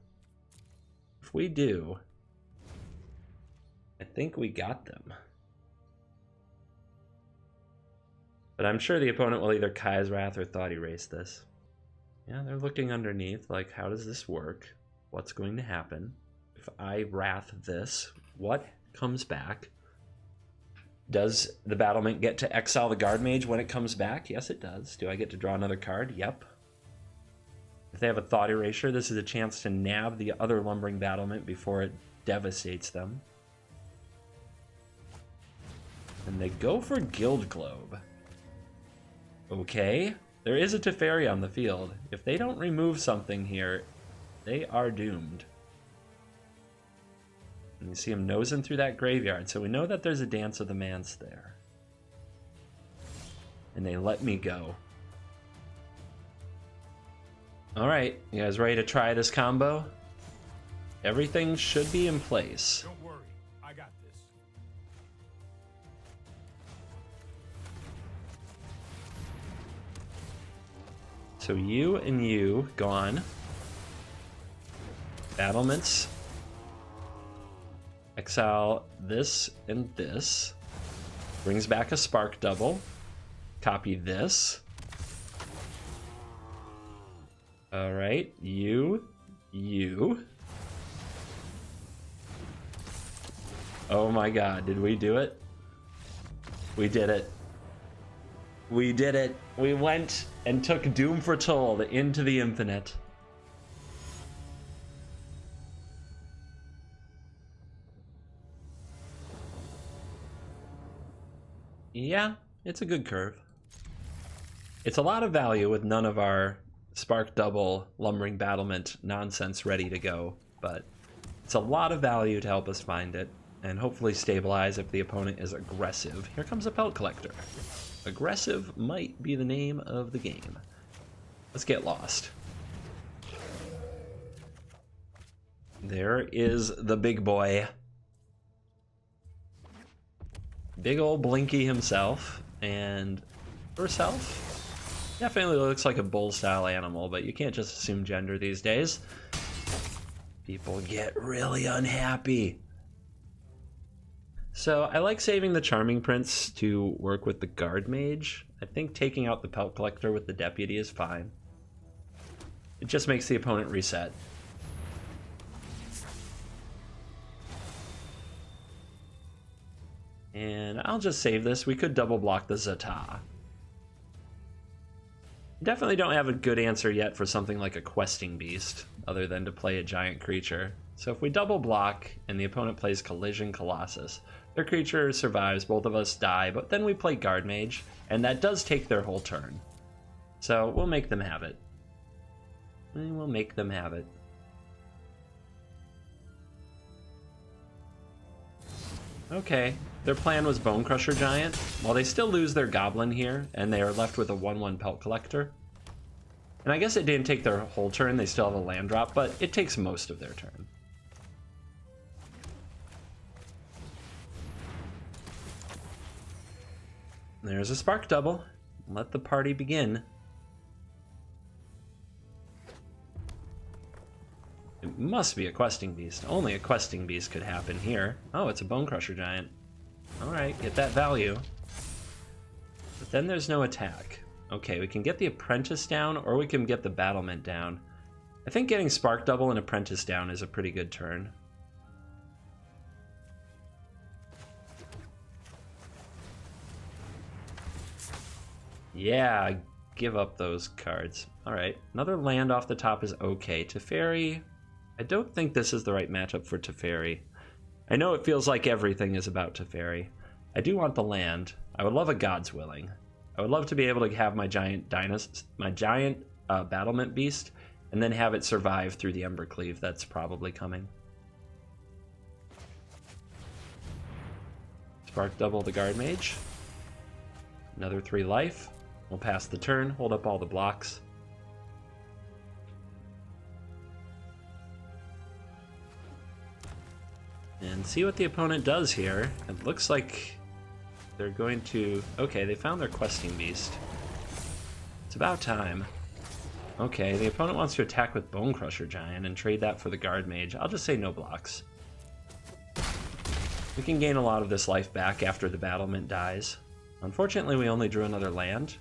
I think we got them. But I'm sure the opponent will either Kai's Wrath or Thought Erase this. Yeah, they're looking underneath, like, how does this work? What's going to happen? If I Wrath this, what comes back? Does the Battlement get to exile the Guard Mage when it comes back? Yes, it does. Do I get to draw another card? Yep. If they have a Thought Erasure, this is a chance to nab the other Lumbering Battlement before it devastates them. And they go for Guild Globe. Okay. There is a Teferi on the field. If they don't remove something here, they are doomed. And you see him nosing through that graveyard, so we know that there's a Dance of the Manse there. And they let me go. Alright, you guys ready to try this combo? Everything should be in place. Don't worry, I got this. So you and you gone. Battlements. Exile this and this. Brings back a Spark Double. Copy this. Alright, you. Oh my god, did we do it? We did it. We did it. We went and took Doom Foretold into the infinite. Yeah, it's a good curve. It's a lot of value with none of our Spark Double Lumbering Battlement nonsense ready to go, but it's a lot of value to help us find it and hopefully stabilize if the opponent is aggressive. Here comes a Pelt Collector. Aggressive might be the name of the game. Let's get lost. There is the big boy. Big old Blinky himself, and herself. Definitely looks like a bull-style animal, but you can't just assume gender these days. People get really unhappy. So I like saving the Charming Prince to work with the Guard Mage. I think taking out the Pelt Collector with the Deputy is fine. It just makes the opponent reset. And I'll just save this. We could double block the Zata. Definitely don't have a good answer yet for something like a Questing Beast, other than to play a giant creature. So if we double block and the opponent plays Collision Colossus, their creature survives, both of us die, but then we play Guard Mage, and that does take their whole turn. So we'll make them have it. We'll make them have it. Okay, their plan was Bone Crusher Giant. Well, they still lose their Goblin here, and they are left with a 1/1 Pelt Collector. And I guess it didn't take their whole turn, they still have a land drop, but it takes most of their turn. There's a Spark Double. Let the party begin. It must be a Questing Beast. Only a Questing Beast could happen here. Oh, it's a Bone Crusher Giant. Alright, get that value. But then there's no attack. Okay, we can get the Apprentice down, or we can get the Battlement down. I think getting Spark Double and Apprentice down is a pretty good turn. Yeah, give up those cards. Alright, another land off the top is okay. Teferi, I don't think this is the right matchup for Teferi. I know it feels like everything is about Teferi. I do want the land. I would love a God's Willing. I would love to be able to have my giant Battlement Beast, and then have it survive through the Embercleave. That's probably coming. Spark Double the Guard Mage. Another 3 life. We'll pass the turn, hold up all the blocks. And see what the opponent does here. It looks like they're going to... Okay, they found their Questing Beast. It's about time. Okay, the opponent wants to attack with Bone Crusher Giant and trade that for the Guard Mage. I'll just say no blocks. We can gain a lot of this life back after the battlement dies. Unfortunately, we only drew another land.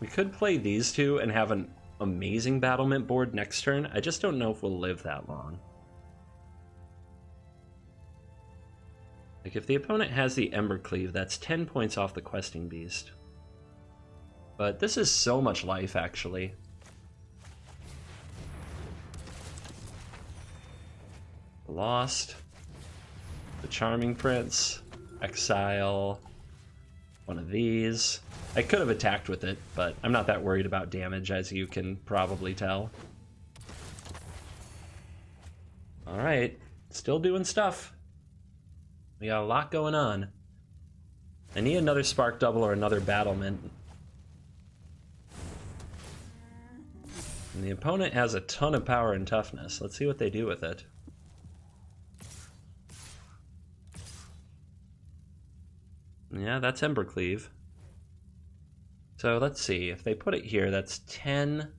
We could play these two and have an amazing battlement board next turn. I just don't know if we'll live that long. Like, if the opponent has the Embercleave, that's 10 points off the Questing Beast. But this is so much life, actually. Lost. The Charming Prince. Exile. One of these. I could have attacked with it, but I'm not that worried about damage, as you can probably tell. Alright, still doing stuff. We got a lot going on. I need another Spark Double or another Battlement. And the opponent has a ton of power and toughness. Let's see what they do with it. Yeah, that's Embercleave. So let's see, if they put it here, that's 10,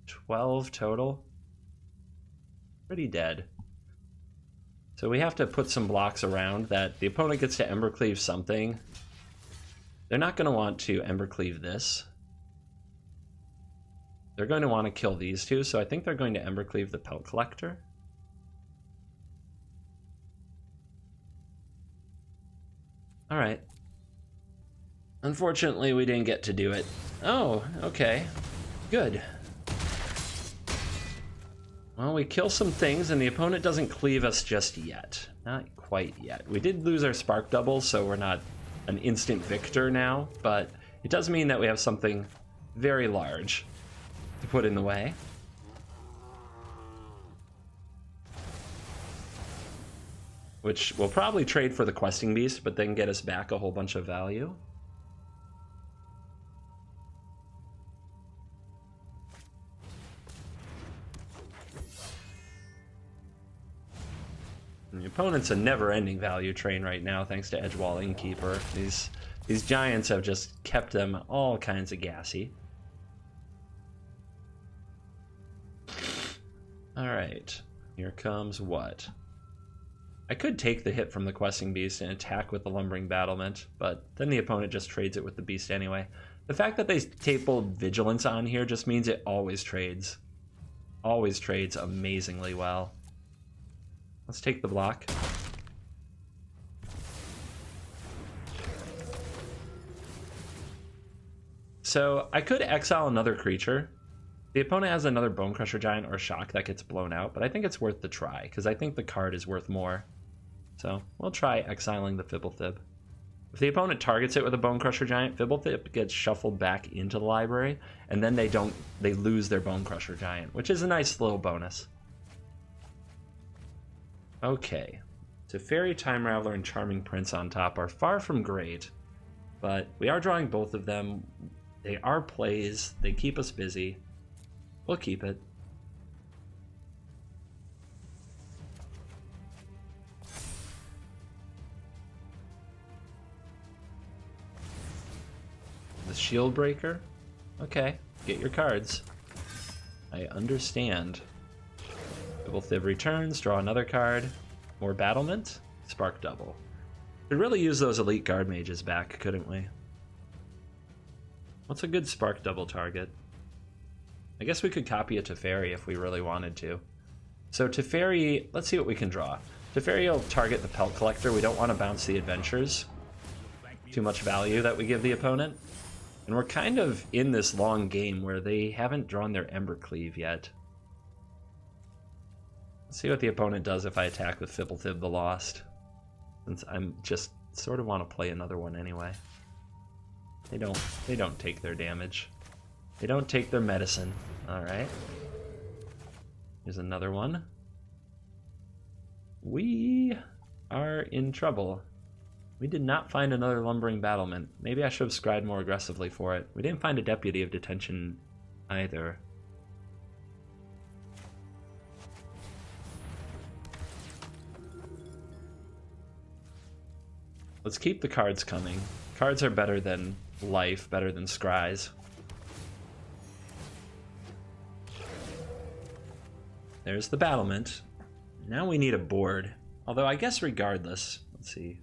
12 total. Pretty dead. So we have to put some blocks around that. The opponent gets to Embercleave something. They're not going to want to Embercleave this. They're going to want to kill these two, so I think they're going to Embercleave the Pelt Collector. Alright. Unfortunately, we didn't get to do it. Oh, okay. Good. Well, we kill some things, and the opponent doesn't cleave us just yet. Not quite yet. We did lose our Spark Double, so we're not an instant victor now, but it does mean that we have something very large to put in the way. Which will probably trade for the Questing Beast, but then get us back a whole bunch of value. And the opponent's a never-ending value train right now, thanks to Edgewall Innkeeper. These giants have just kept them all kinds of gassy. Alright, here comes what? I could take the hit from the Questing Beast and attack with the Lumbering Battlement, but then the opponent just trades it with the Beast anyway. The fact that they stapled Vigilance on here just means it always trades. Always trades amazingly well. Let's take the block. So I could exile another creature. The opponent has another Bone Crusher Giant or Shock that gets blown out, but I think it's worth the try, because I think the card is worth more. So we'll try exiling the Fibblethip. If the opponent targets it with a Bone Crusher Giant, Fibblethip gets shuffled back into the library, and then they lose their Bone Crusher Giant, which is a nice little bonus. Okay, Teferi, Time Raveler, and Charming Prince on top are far from great, but we are drawing both of them. They are plays, they keep us busy. We'll keep it. The Shield Breaker? Okay, get your cards. I understand. Fibblethip returns, draw another card. More Battlement, Spark Double. Could really use those Elite Guard Mages back, couldn't we? What's a good Spark Double target? I guess we could copy a Teferi if we really wanted to. So Teferi, let's see what we can draw. Teferi will target the Pelt Collector. We don't want to bounce the Adventures. Too much value that we give the opponent. And we're kind of in this long game where they haven't drawn their Embercleave yet. Let's see what the opponent does if I attack with Fibblethip the Lost. Since I'm just sort of want to play another one anyway. They don't take their damage. They don't take their medicine. Alright. Here's another one. We are in trouble. We did not find another Lumbering Battlement. Maybe I should have scryed more aggressively for it. We didn't find a Deputy of Detention either. Let's keep the cards coming. Cards are better than life, better than scries. There's the Battlement. Now we need a board. Although I guess regardless, let's see.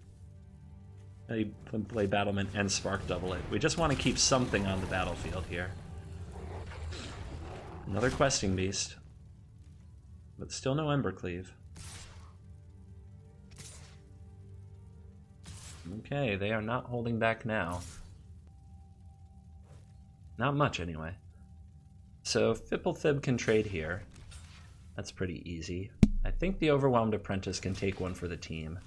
I play Battlement and Spark Double it. We just want to keep something on the battlefield here. Another Questing Beast. But still no Embercleave. Okay, they are not holding back now. Not much, anyway. So Fibblethip can trade here. That's pretty easy. I think the Overwhelmed Apprentice can take one for the team.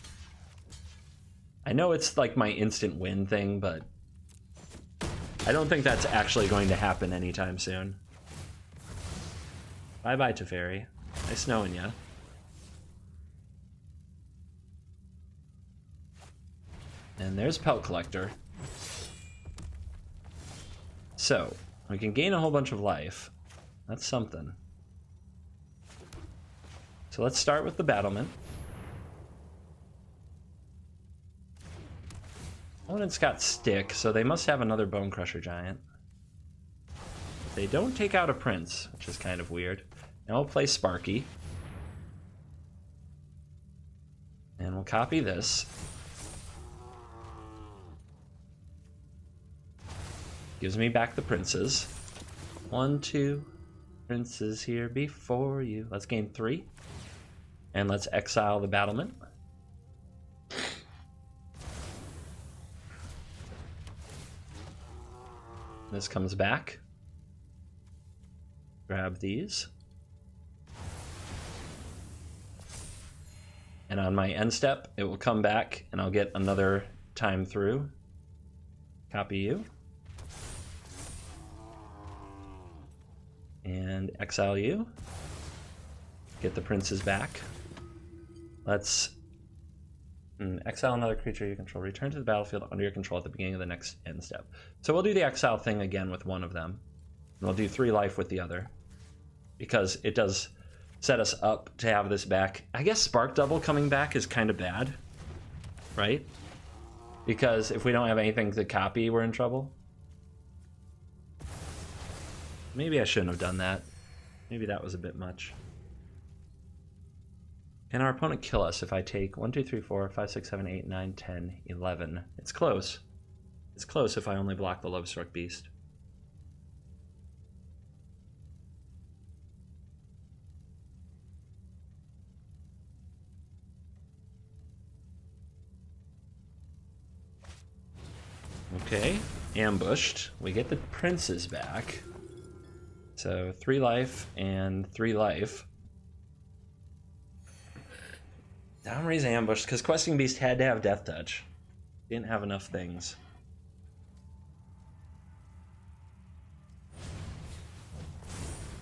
I know it's like my instant win thing, but I don't think that's actually going to happen anytime soon. Bye-bye, Teferi. Nice knowing ya. And there's Pelt Collector. So, we can gain a whole bunch of life. That's something. So let's start with the Battlement. Opponent's got Stick, so they must have another Bone Crusher Giant. They don't take out a Prince, which is kind of weird. Now we'll play Sparky. And we'll copy this. Gives me back the Princes. 1, 2 Princes here before you. Let's gain 3. And let's exile the Battlement. This comes back. Grab these. And on my end step, it will come back and I'll get another time through. Copy you. And exile you. Get the Princes back. Let's exile another creature you control. Return to the battlefield under your control at the beginning of the next end step. So we'll do the exile thing again with one of them. And we'll do 3 life with the other. Because it does set us up to have this back. I guess Spark Double coming back is kind of bad. Right? Because if we don't have anything to copy, we're in trouble. Maybe I shouldn't have done that. Maybe that was a bit much. Can our opponent kill us if I take 1, 2, 3, 4, 5, 6, 7, 8, 9, 10, 11? It's close. It's close if I only block the Lovestruck Beast. Okay, ambushed. We get the princes back. So 3 life and 3 life. Downraise ambushed because Questing Beast had to have Death Touch. Didn't have enough things.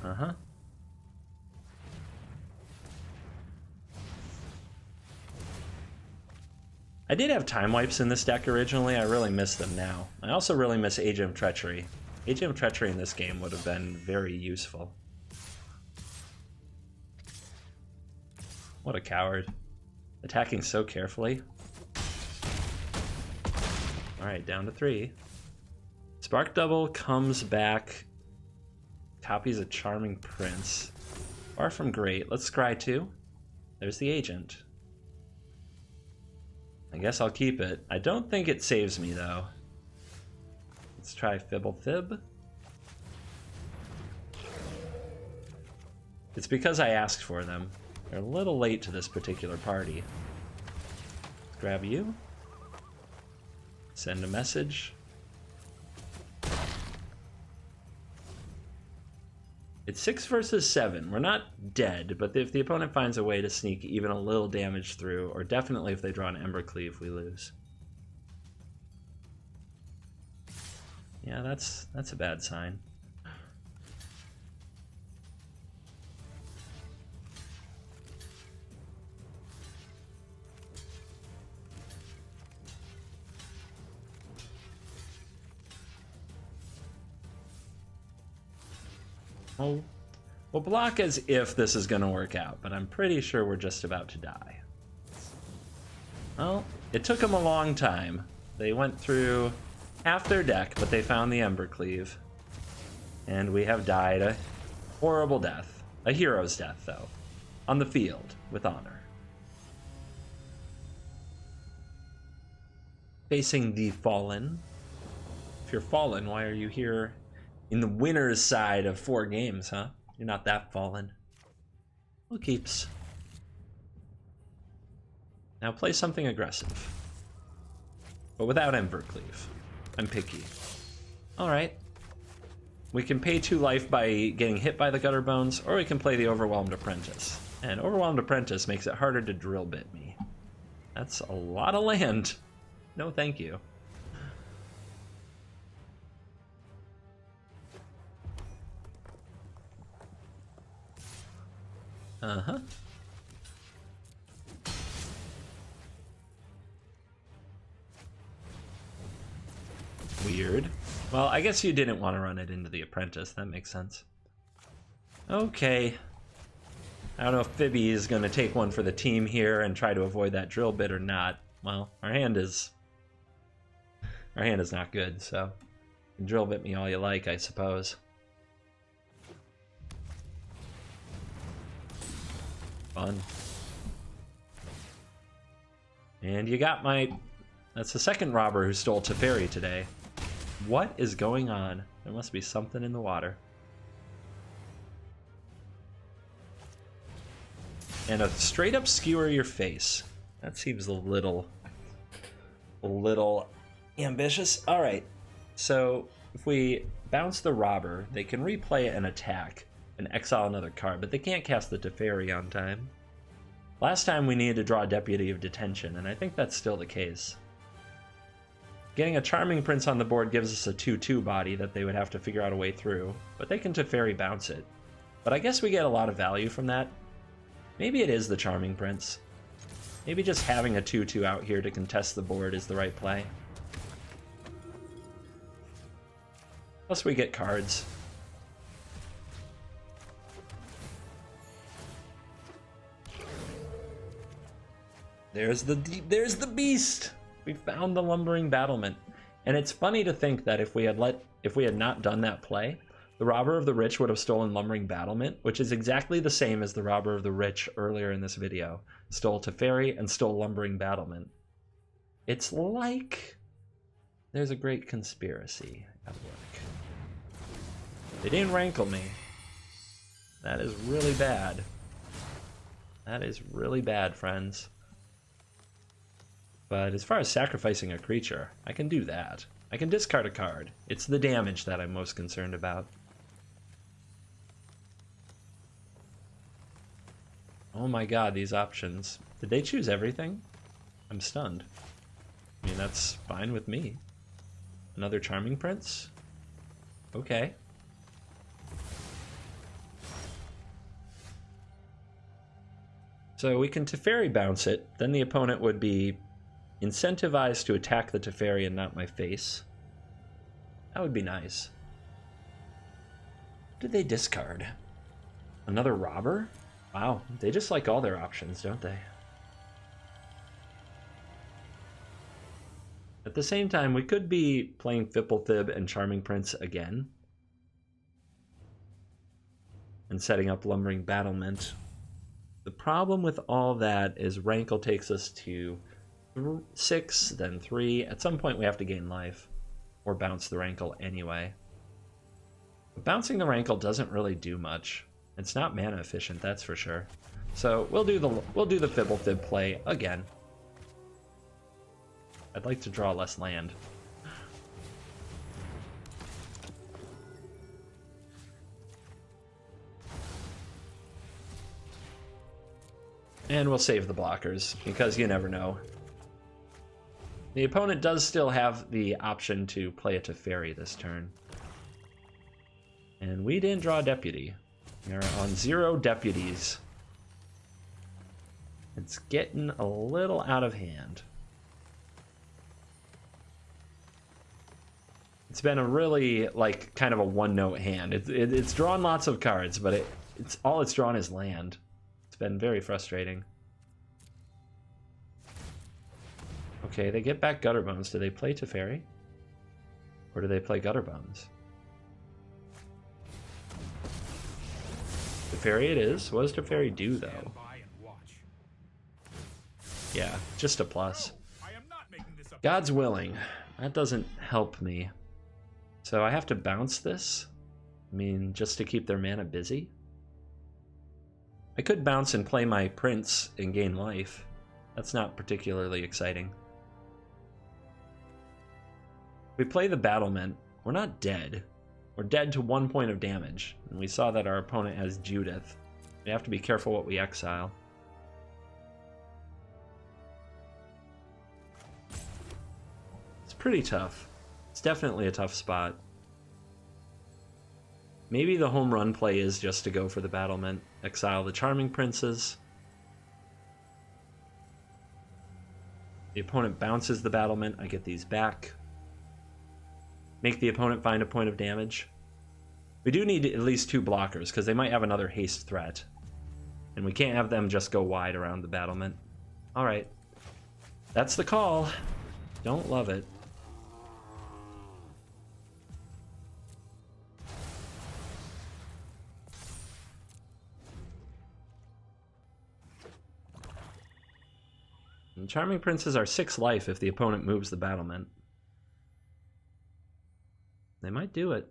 Uh-huh. I did have time wipes in this deck originally. I really miss them now. I also really miss Agent of Treachery. Agent of Treachery in this game would have been very useful. What a coward. Attacking so carefully. Alright, down to 3. Spark Double comes back. Copies a Charming Prince. Far from great. Let's scry 2. There's the agent. I guess I'll keep it. I don't think it saves me, though. Let's try Fibble Fib. It's because I asked for them. They're a little late to this particular party. Let's grab you. Send a message. It's 6 versus 7. We're not dead, but if the opponent finds a way to sneak even a little damage through, or definitely if they draw an Ember Cleave, we lose. Yeah, that's a bad sign. We'll block as if this is going to work out, but I'm pretty sure we're just about to die. Well, it took them a long time. They went through half their deck, but they found the Ember Cleave. And we have died a horrible death. A hero's death, though. On the field, with honor. Facing the Fallen. If you're Fallen, why are you here in the winner's side of 4 games, huh? You're not that fallen. Well, keeps. Now play something aggressive. But without Ember Cleave. I'm picky. Alright. We can pay 2 life by getting hit by the Gutter Bones, or we can play the Overwhelmed Apprentice. And Overwhelmed Apprentice makes it harder to drill bit me. That's a lot of land. No thank you. Uh-huh. Weird. Well, I guess you didn't want to run it into the Apprentice. That makes sense. Okay. I don't know if Fibby is going to take one for the team here and try to avoid that drill bit or not. Well, our hand is not good, so you can drill bit me all you like, I suppose. Fun. And you got my... That's the second robber who stole Teferi today. What is going on? There must be something in the water. And a straight up skewer your face. That seems a little ambitious. Alright, so if we bounce the robber, they can replay an attack and exile another card, but they can't cast the Teferi on time. Last time we needed to draw Deputy of Detention, and I think that's still the case. Getting a Charming Prince on the board gives us a 2/2 body that they would have to figure out a way through, but they can Teferi bounce it. But I guess we get a lot of value from that. Maybe it is the Charming Prince. Maybe just having a 2/2 out here to contest the board is the right play. Plus we get cards. There's the beast. We found the lumbering battlement. And it's funny to think that if we had not done that play, The Robber of the Rich would have stolen Lumbering Battlement, which is exactly the same as the Robber of the Rich earlier in this video. Stole Teferi and stole Lumbering Battlement. It's like there's a great conspiracy at work. They didn't rankle me. That is really bad. That is really bad, friends. But as far as sacrificing a creature, I can do that. I can discard a card. It's the damage that I'm most concerned about. Oh my god, these options. Did they choose everything? I'm stunned. I mean, that's fine with me. Another Charming Prince? Okay. So we can Teferi bounce it, then the opponent would be incentivized to attack the Teferi and not my face. That would be nice. What did they discard? Another Robber? Wow, they just like all their options, don't they? At the same time, we could be playing Fipplethib and Charming Prince again. And setting up Lumbering Battlement. The problem with all that is Rankle takes us to 6, then 3. At some point we have to gain life. Or bounce the Rankle anyway. But bouncing the Rankle doesn't really do much. It's not mana efficient, that's for sure. So we'll do the Fipplethib play again. I'd like to draw less land. And we'll save the blockers, because you never know. The opponent does still have the option to play a Teferi this turn. And we didn't draw a deputy. We are on 0 deputies. It's getting a little out of hand. It's been a really, like, kind of a one-note hand. It's drawn lots of cards, but it's all it's drawn is land. It's been very frustrating. Okay, they get back Gutterbones. Do they play Teferi? Or do they play Gutterbones? Teferi it is. What does Teferi do, though? Yeah, just a plus. God's willing. That doesn't help me. So I have to bounce this? I mean, just to keep their mana busy? I could bounce and play my Prince and gain life. That's not particularly exciting. We play the Battlement. We're not dead. We're dead to 1 point of damage. And we saw that our opponent has Judith. We have to be careful what we exile. It's pretty tough. It's definitely a tough spot. Maybe the home run play is just to go for the Battlement. Exile the Charming Princes. The opponent bounces the Battlement. I get these back. Make the opponent find a point of damage. We do need at least 2 blockers, because they might have another haste threat. And we can't have them just go wide around the Battlement. Alright. That's the call. Don't love it. And Charming Princes are 6 life if the opponent moves the Battlement. They might do it.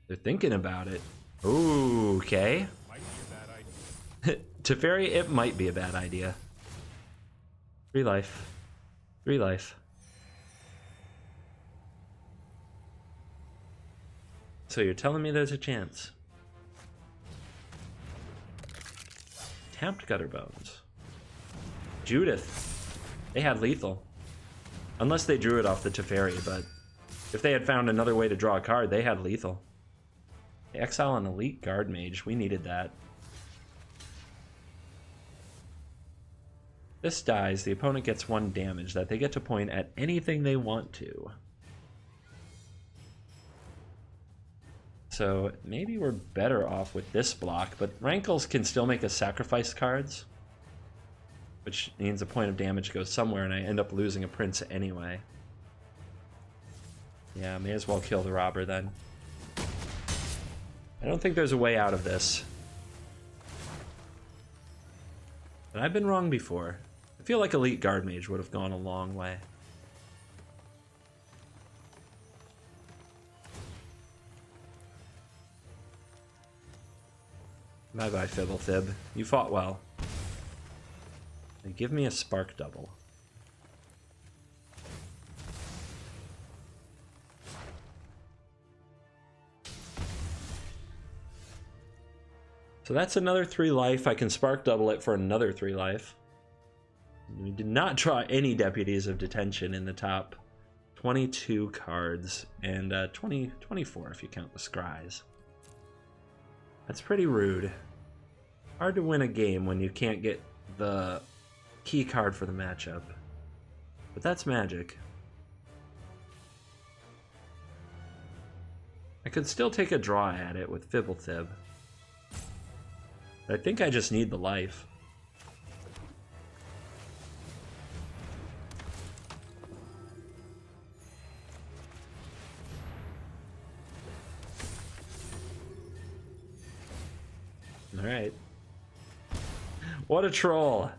They're thinking about it. Ooh, okay. Teferi, it might be a bad idea. 3 life. 3 life. So you're telling me there's a chance. Tapped Gutterbones. Judith. They had lethal. Unless they drew it off the Teferi, but if they had found another way to draw a card, they had lethal. They exile an elite guard mage. We needed that. This dies. The opponent gets 1 damage that they get to point at anything they want to. So maybe we're better off with this block, but Rankles can still make us sacrifice cards, which means a point of damage goes somewhere and I end up losing a Prince anyway. Yeah, may as well kill the Robber then. I don't think there's a way out of this. But I've been wrong before. I feel like Elite Guard Mage would have gone a long way. Bye-bye, Fibblethib. You fought well. They give me a Spark Double. So that's another 3 life. I can Spark Double it for another 3 life. We did not draw any Deputies of Detention in the top 22 cards, and 24 if you count the Scries. That's pretty rude. Hard to win a game when you can't get the key card for the matchup. But that's Magic. I could still take a draw at it with Fibblethib. But I think I just need the life. Alright. What a troll!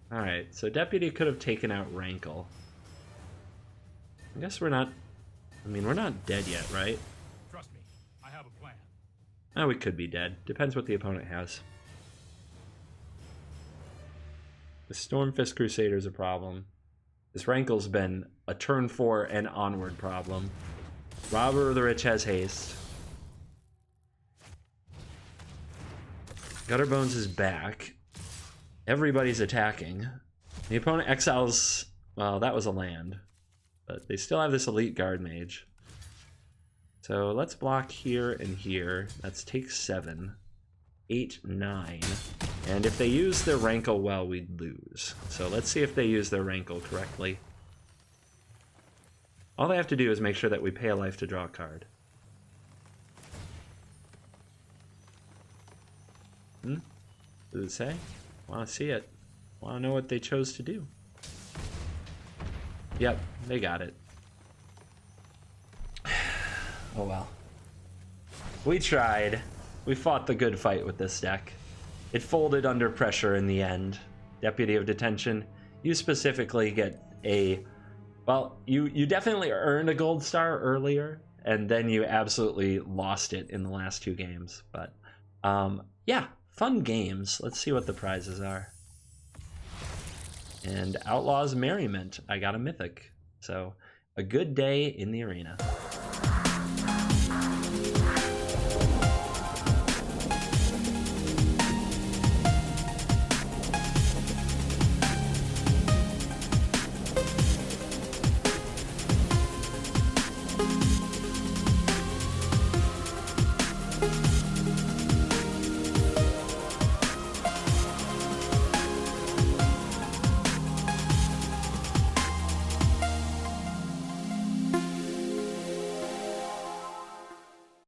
Alright, so Deputy could have taken out Rankle. I guess we're not... I mean, we're not dead yet, right? Trust me, I have a plan. Oh, we could be dead. Depends what the opponent has. The Stormfist Crusader's a problem. This Rankle's been a turn 4 and onward problem. Robber of the Rich has haste. Gutterbones is back. Everybody's attacking. The opponent exiles... Well, that was a land. But they still have this Elite Guard Mage. So let's block here and here. That's take 7. 8, 9. And if they use their Rankle well, we'd lose. So let's see if they use their Rankle correctly. All they have to do is make sure that we pay a life to draw a card. Does it say? Want to see it. Want to know what they chose to do. Yep, they got it. Oh well. We tried. We fought the good fight with this deck. It folded under pressure in the end. Deputy of Detention, you specifically get a... Well, you definitely earned a gold star earlier, and then you absolutely lost it in the last 2 games. But, yeah, fun games. Let's see what the prizes are. And Outlaw's Merriment. I got a Mythic. So, a good day in the arena.